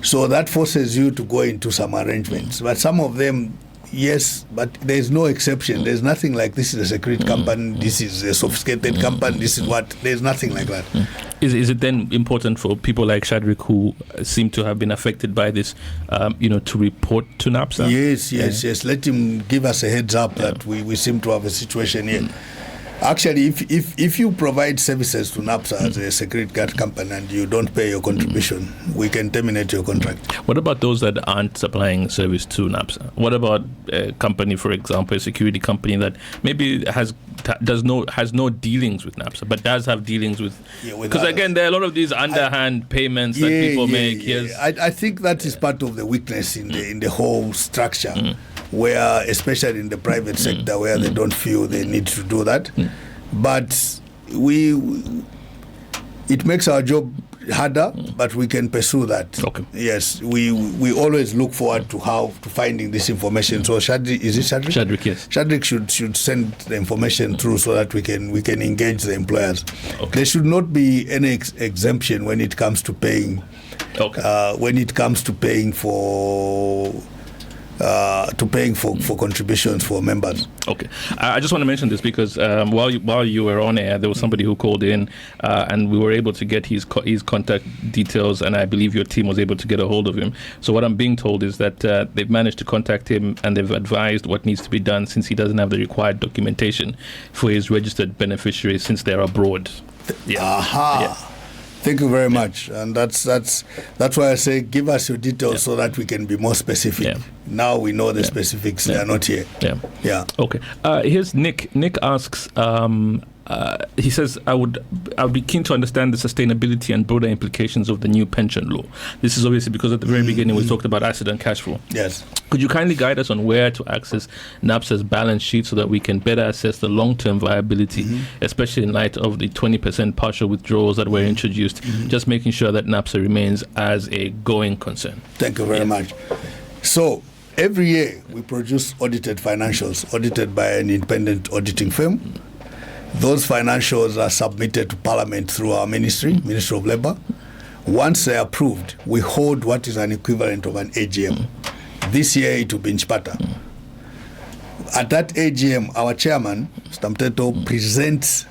So that forces you to go into some arrangements. But some of them, yes, but there's no exception. There's nothing like this is a security company, this is a sophisticated company, this is what, there's nothing like that. Is it then important for people like Shadrach who seem to have been affected by this, to report to NAPSA? Yes. Let him give us a heads up that we seem to have a situation here. Actually, if you provide services to NAPSA as a security guard company and you don't pay your contribution, we can terminate your contract. What about those that aren't supplying service to NAPSA? What about a company, for example, a security company that maybe has no dealings with NAPSA, but does have dealings with? Because again, there are a lot of these underhand payments that people make. Yes, I think that is part of the weakness in the whole structure. Where, especially in the private sector, where they don't feel they need to do that. But it makes our job harder, but we can pursue that. Okay. Yes, we always look forward to finding this information. So Shadrach, is it Shadrach? Shadrach, yes. Shadrach should send the information through so that we can engage the employers. Okay. There should not be any exemption when it comes to paying. Okay. When it comes to paying for contributions for members. Okay, I just want to mention this because while you were on air, there was somebody who called in, and we were able to get his contact details, and I believe your team was able to get a hold of him. So what I'm being told is that they've managed to contact him, and they've advised what needs to be done since he doesn't have the required documentation for his registered beneficiaries since they're abroad. Yeah. Thank you very much, and that's why I say give us your details so that we can be more specific. Now we know the specifics; they are not here. Yeah. Okay. Here's Nick. Nick asks. He says, "I'd be keen to understand the sustainability and broader implications of the new pension law." This is obviously because at the very beginning we talked about asset and cash flow. Yes. Could you kindly guide us on where to access NAPSA's balance sheet so that we can better assess the long-term viability, especially in light of the 20% partial withdrawals that were introduced, just making sure that NAPSA remains as a going concern? Thank you very much. So every year we produce audited financials, audited by an independent auditing firm. Those financials are submitted to Parliament through our Ministry of Labour. Once they're approved, we hold what is an equivalent of an AGM. This year it will be in Nchipata. At that AGM, our chairman, Mr. Mteto, presents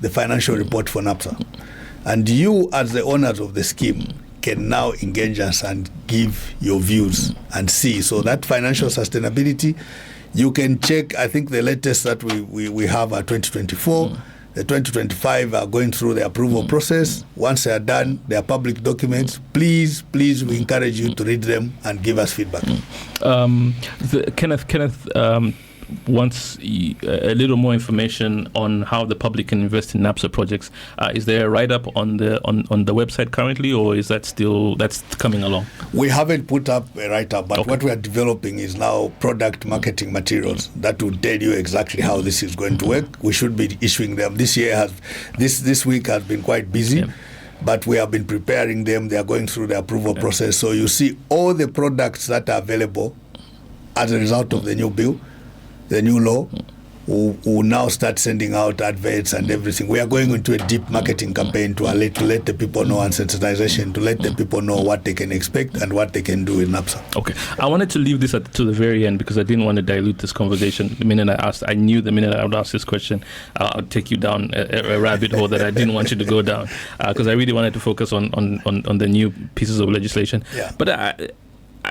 the financial report for NAPSA. And you, as the owners of the scheme, can now engage us and give your views and see. So that financial sustainability, you can check. I think the latest that we have are 2024. The 2025 are going through the approval process. Once they are done, they are public documents. Please, we encourage you to read them and give us feedback. Kenneth wants a little more information on how the public can invest in NAPSA projects. Is there a write-up on the website currently, or is that's coming along? We haven't put up a write-up, but what we are developing is now product marketing materials that will tell you exactly how this is going to work. We should be issuing them. This week has been quite busy. But we have been preparing them. They are going through the approval process. So you see all the products that are available as a result of the new bill the new law, who now start sending out adverts and everything. We are going into a deep marketing campaign to let the people know, and sensitization, to let the people know what they can expect and what they can do in NAPSA. Okay. I wanted to leave this to the very end because I didn't want to dilute this conversation. I knew the minute I would ask this question, I'll take you down a rabbit hole that I didn't want you to go down, because I really wanted to focus on the new pieces of legislation. Yeah. But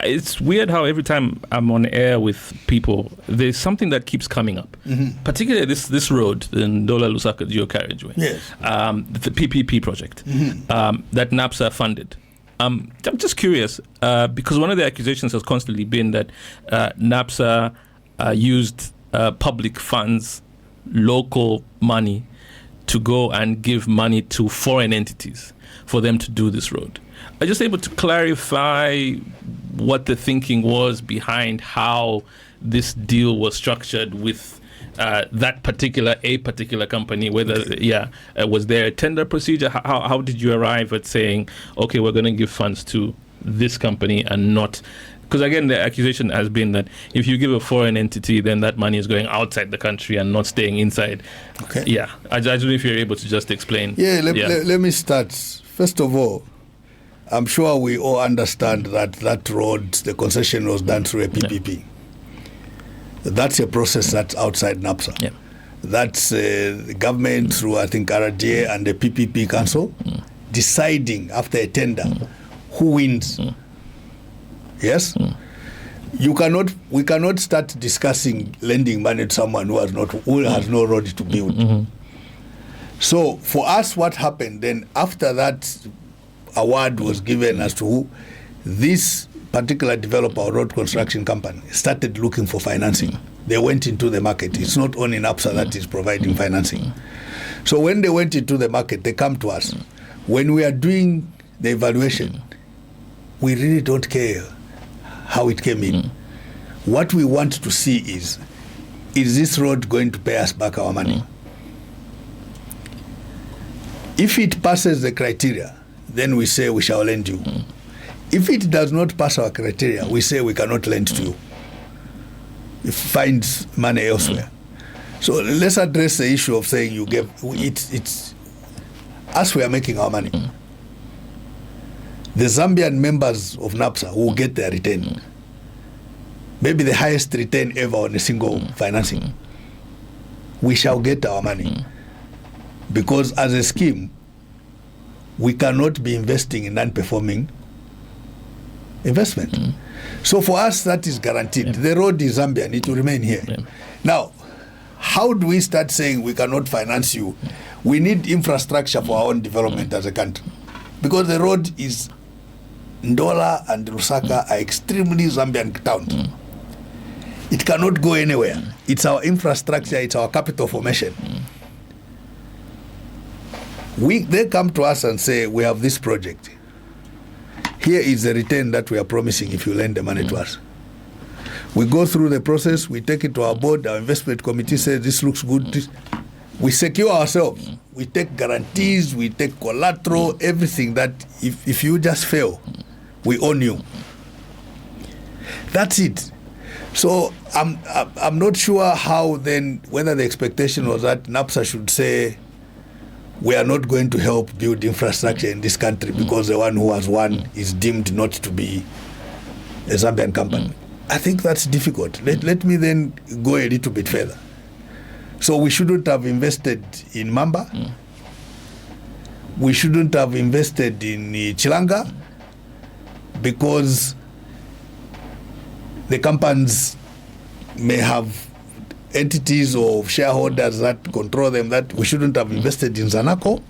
it's weird how every time I'm on air with people, there's something that keeps coming up. Mm-hmm. Particularly this road, the Ndola Lusaka Dual Carriageway, yes. The PPP project, that NAPSA funded. I'm just curious, because one of the accusations has constantly been that NAPSA used public funds, local money, to go and give money to foreign entities for them to do this road. Are you just able to clarify what the thinking was behind how this deal was structured with that particular company? Whether was there a tender procedure? How did you arrive at saying, okay, we're going to give funds to this company and not? Because again, the accusation has been that if you give a foreign entity, then that money is going outside the country and not staying inside. Okay. Yeah, I don't know if you're able to just explain. Let me start. First of all, I'm sure we all understand that road, the concession was done through a PPP. Yeah. That's a process that's outside NAPSA. Yeah. That's the government through, I think, RDA and the PPP Council deciding after a tender who wins. Yes? We cannot start discussing lending money to someone who has no road to build. So for us, what happened then after that award was given as to who this particular developer or road construction company started looking for financing. They went into the market. It's not only NAPSA that is providing financing. So when they went into the market, they come to us. When we are doing the evaluation, we really don't care how it came in. What we want to see is this road going to pay us back our money? If it passes the criteria, then we say we shall lend you. If it does not pass our criteria, we say we cannot lend to you. Find money elsewhere. So let's address the issue of saying you gave it's us, we are making our money. The Zambian members of NAPSA will get their return. Maybe the highest return ever on a single financing. We shall get our money. Because as a scheme, we cannot be investing in non-performing investment. So for us, that is guaranteed. The road is Zambian, it will remain here. Now, how do we start saying we cannot finance you? We need infrastructure for our own development as a country. Because the road is, Ndola and Lusaka are extremely Zambian towns. It cannot go anywhere. It's our infrastructure, it's our capital formation. They come to us and say, we have this project. Here is the return that we are promising if you lend the money to us. We go through the process, we take it to our board, our investment committee says this looks good. We secure ourselves. We take guarantees, we take collateral, everything that if you just fail, we own you. That's it. So I'm not sure how then, whether the expectation was that NAPSA should say, we are not going to help build infrastructure in this country because the one who has won is deemed not to be a Zambian company. I think that's difficult. Let me then go a little bit further. So we shouldn't have invested in Mamba. We shouldn't have invested in Chilanga because the companies may have entities or shareholders that control them, that we shouldn't have invested in Zanaco.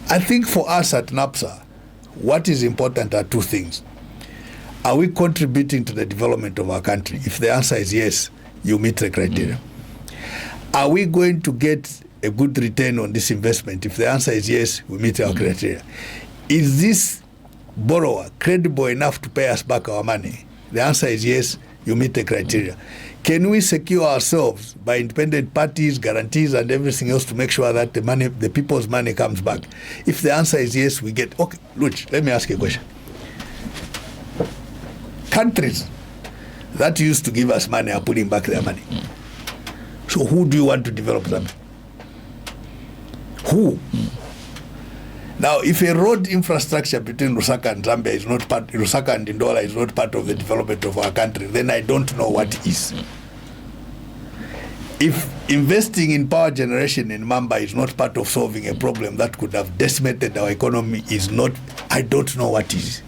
I think for us at NAPSA, what is important are two things. Are we contributing to the development of our country? If the answer is yes, you meet the criteria. Are we going to get a good return on this investment? If the answer is yes, we meet our criteria. Is this borrower credible enough to pay us back our money? The answer is yes, you meet the criteria. Can we secure ourselves by independent parties, guarantees, and everything else to make sure that the people's money comes back? If the answer is yes, we get. Okay, Luch, let me ask you a question. Countries that used to give us money are putting back their money. So who do you want to develop Zambia? Who? Now, if a road infrastructure between Lusaka and Zambia is not part, Lusaka and Ndola is not part of the development of our country, then I don't know what is. If investing in power generation in Mamba is not part of solving a problem that could have decimated our economy, is not, I don't know what is.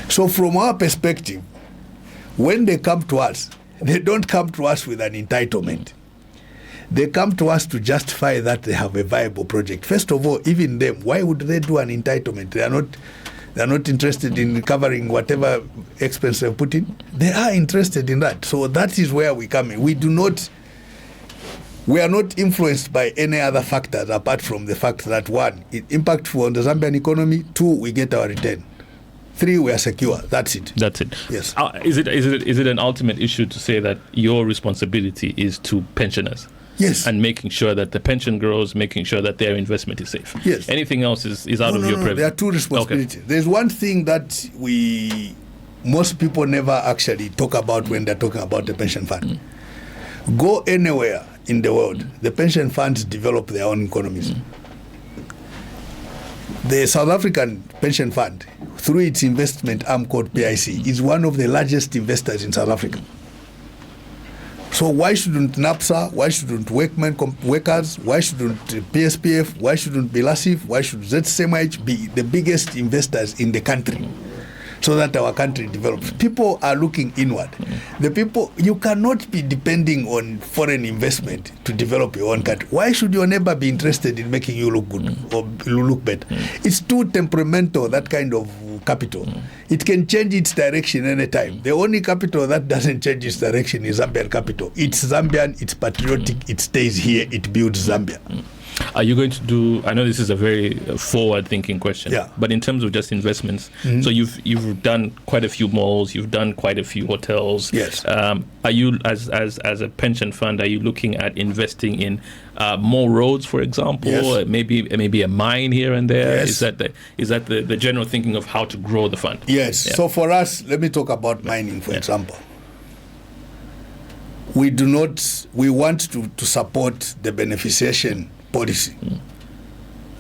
So from our perspective, when they come to us, they don't come to us with an entitlement. They come to us to justify that they have a viable project. First of all, even them, why would they do an entitlement? They are not interested in covering whatever expense they put in. They are interested in that. So that is where we come in. We are not influenced by any other factors apart from the fact that, one, it impacts on the Zambian economy. Two, we get our return. Three, we are secure. That's it. That's it. Yes. Is it an ultimate issue to say that your responsibility is to pensioners? Yes. And making sure that the pension grows, making sure that their investment is safe. Yes. Anything else is out of your purview. There are two responsibilities. Okay. There's one thing that most people never actually talk about when they're talking about the pension fund. Go anywhere in the world, the pension funds develop their own economies. The South African pension fund, through its investment arm called PIC, is one of the largest investors in South Africa. So why shouldn't NAPSA, why shouldn't workers, why shouldn't PSPF, why shouldn't BELASIF, why should ZSMH be the biggest investors in the country so that our country develops? People are looking inward. The people, you cannot be depending on foreign investment to develop your own country. Why should your neighbor be interested in making you look good or look better? It's too temperamental, that kind of capital. It can change its direction anytime. The only capital that doesn't change its direction is Zambian capital. It's Zambian, it's patriotic, it stays here, it builds Zambia. Are you going to do, I know this is a very forward-thinking question, but in terms of just investments, so you've done quite a few malls, you've done quite a few hotels. Yes. Are you, as a pension fund, are you looking at investing in more roads, for example, or maybe a mine here and there? Yes. Is that the general thinking of how to grow the fund? Yes. Yeah. So for us, let me talk about mining, for example. We want to support the beneficiation policy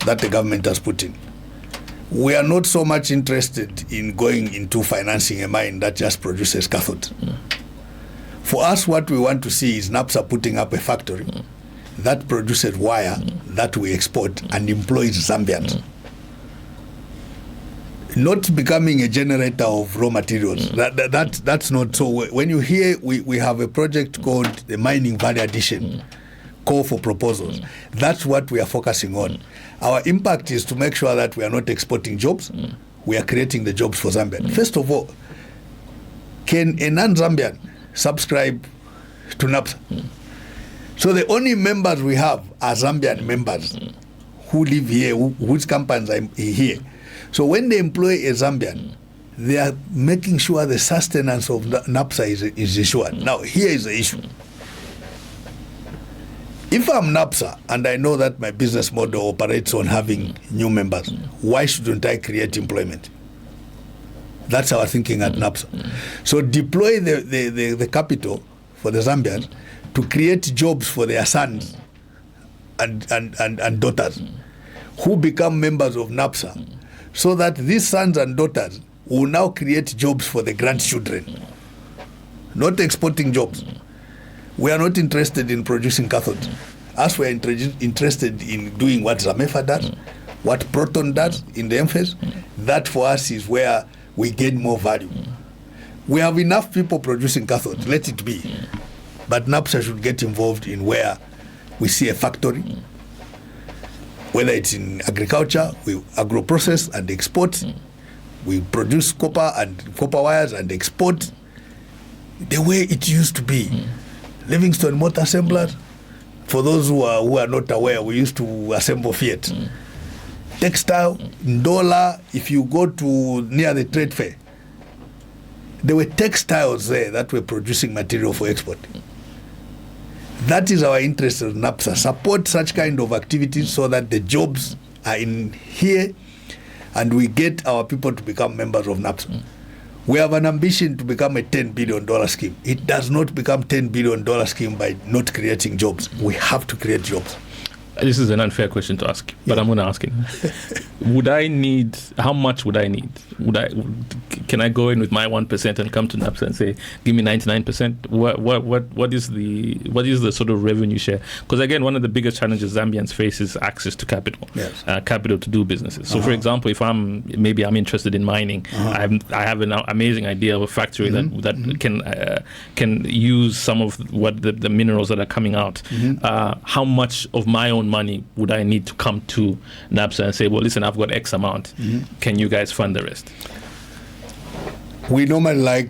that the government has put in. We are not so much interested in going into financing a mine that just produces cathode. For us, what we want to see is NAPSA putting up a factory that produces wire that we export and employs Zambians. Not becoming a generator of raw materials. That's not so. When you hear we have a project called the Mining Value Addition, call for proposals. That's what we are focusing on. Our impact is to make sure that we are not exporting jobs, we are creating the jobs for Zambia. First of all, can a non-Zambian subscribe to NAPSA? So the only members we have are Zambian members who live here, whose companies are here. So when they employ a Zambian, they are making sure the sustenance of NAPSA is ensured. Now, here is the issue. If I'm NAPSA and I know that my business model operates on having new members, why shouldn't I create employment? That's our thinking at NAPSA. So deploy the capital for the Zambians to create jobs for their sons and daughters who become members of NAPSA, so that these sons and daughters will now create jobs for the grandchildren, not exporting jobs. We are not interested in producing cathodes. As we are interested in doing what Zamefa does, what Proton does in the MFES, that for us is where we gain more value. We have enough people producing cathodes, let it be. But NAPSA should get involved in where we see a factory, whether it's in agriculture, we agro-process and export. We produce copper and copper wires and export the way it used to be. Livingston Motor Assemblers, for those who are not aware, we used to assemble Fiat. Textile, Ndola, if you go to near the trade fair, there were textiles there that were producing material for export. That is our interest in NAPSA. Support such kind of activities so that the jobs are in here and we get our people to become members of NAPSA. We have an ambition to become a $10 billion scheme. It does not become $10 billion scheme by not creating jobs. We have to create jobs. This is an unfair question to ask, but I'm going to ask it. How much would I need? Can I go in with my 1% and come to NAPSA and say, give me 99%? What is the sort of revenue share? Because again, one of the biggest challenges Zambians face is access to capital, capital to do businesses. So for example, if I'm interested in mining, I have an amazing idea of a factory that can use some of what the minerals that are coming out. How much of my own money would I need to come to NAPSA and say, well, listen, I've got X amount. Can you guys fund the rest? We normally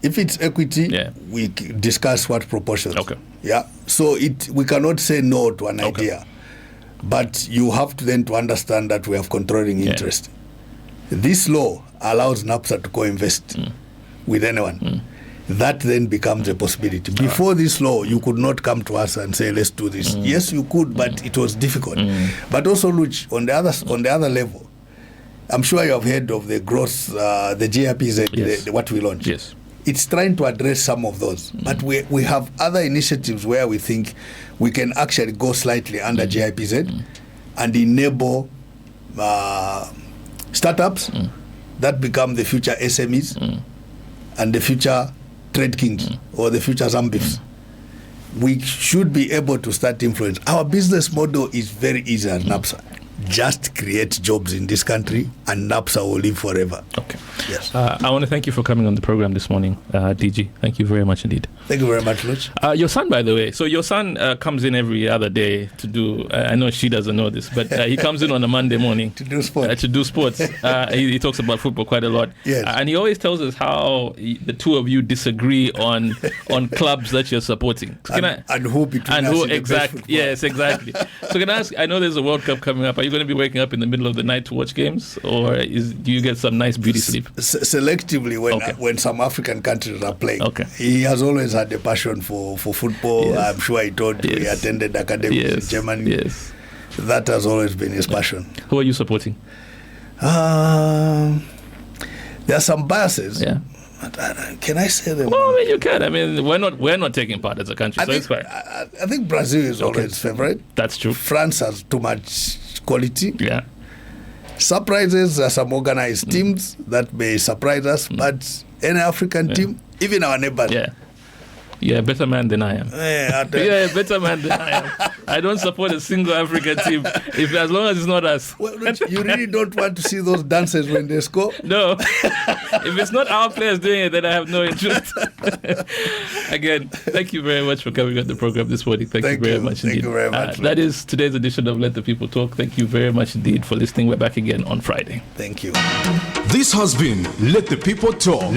if it's equity, we discuss what proportions. Okay. Yeah. So we cannot say no to an idea, but you have to then to understand that we have controlling interest. This law allows NAPSA to co-invest with anyone. That then becomes a possibility. Before this law, you could not come to us and say, let's do this. Yes, you could, but it was difficult. But also, Luch, on the other level, I'm sure you have heard of the growth, the GIPZ, what we launched. Yes. It's trying to address some of those. But we have other initiatives where we think we can actually go slightly under GIPZ and enable startups that become the future SMEs and the future trade kings or the future Zambis. We should be able to start influence. Our business model is very easy at NAPSA. Just create jobs in this country and NAPSA will live forever. Okay. Yes. I want to thank you for coming on the program this morning, DG. Thank you very much indeed. Thank you very much, Luch. Your son, by the way. So your son comes in every other day to do, I know she doesn't know this, but he comes in on a Monday morning. To do sports. He talks about football quite a lot. Yes. And he always tells us how the two of you disagree on clubs that you're supporting. So and who between us is exactly. Yes, exactly. So can I ask, I know there's a World Cup coming up. Are you going to be waking up in the middle of the night to watch games? Or do you get some nice beauty sleep? Selectively when some African countries are playing. Okay. He has always had a passion for football. Yes. I'm sure he told you he attended academies in Germany. Yes. That has always been his passion. Who are you supporting? There are some biases. Yeah. Can I say them? Well, I mean, you can. I mean, we're not taking part as a country, so it's fine. I think Brazil is always favorite. That's true. France has too much quality. Yeah. Surprises, there are some organized teams that may surprise us, but any African team, even our neighbors. Yeah. You're a better man than I am. You're a better man than I am. I don't support a single African team, as long as it's not us. Well, you really don't want to see those dances when they score? No. If it's not our players doing it, then I have no interest. Again, thank you very much for coming on the program this morning. Thank you very much indeed. Thank you very much. That is today's edition of Let the People Talk. Thank you very much indeed for listening. We're back again on Friday. Thank you. This has been Let the People Talk.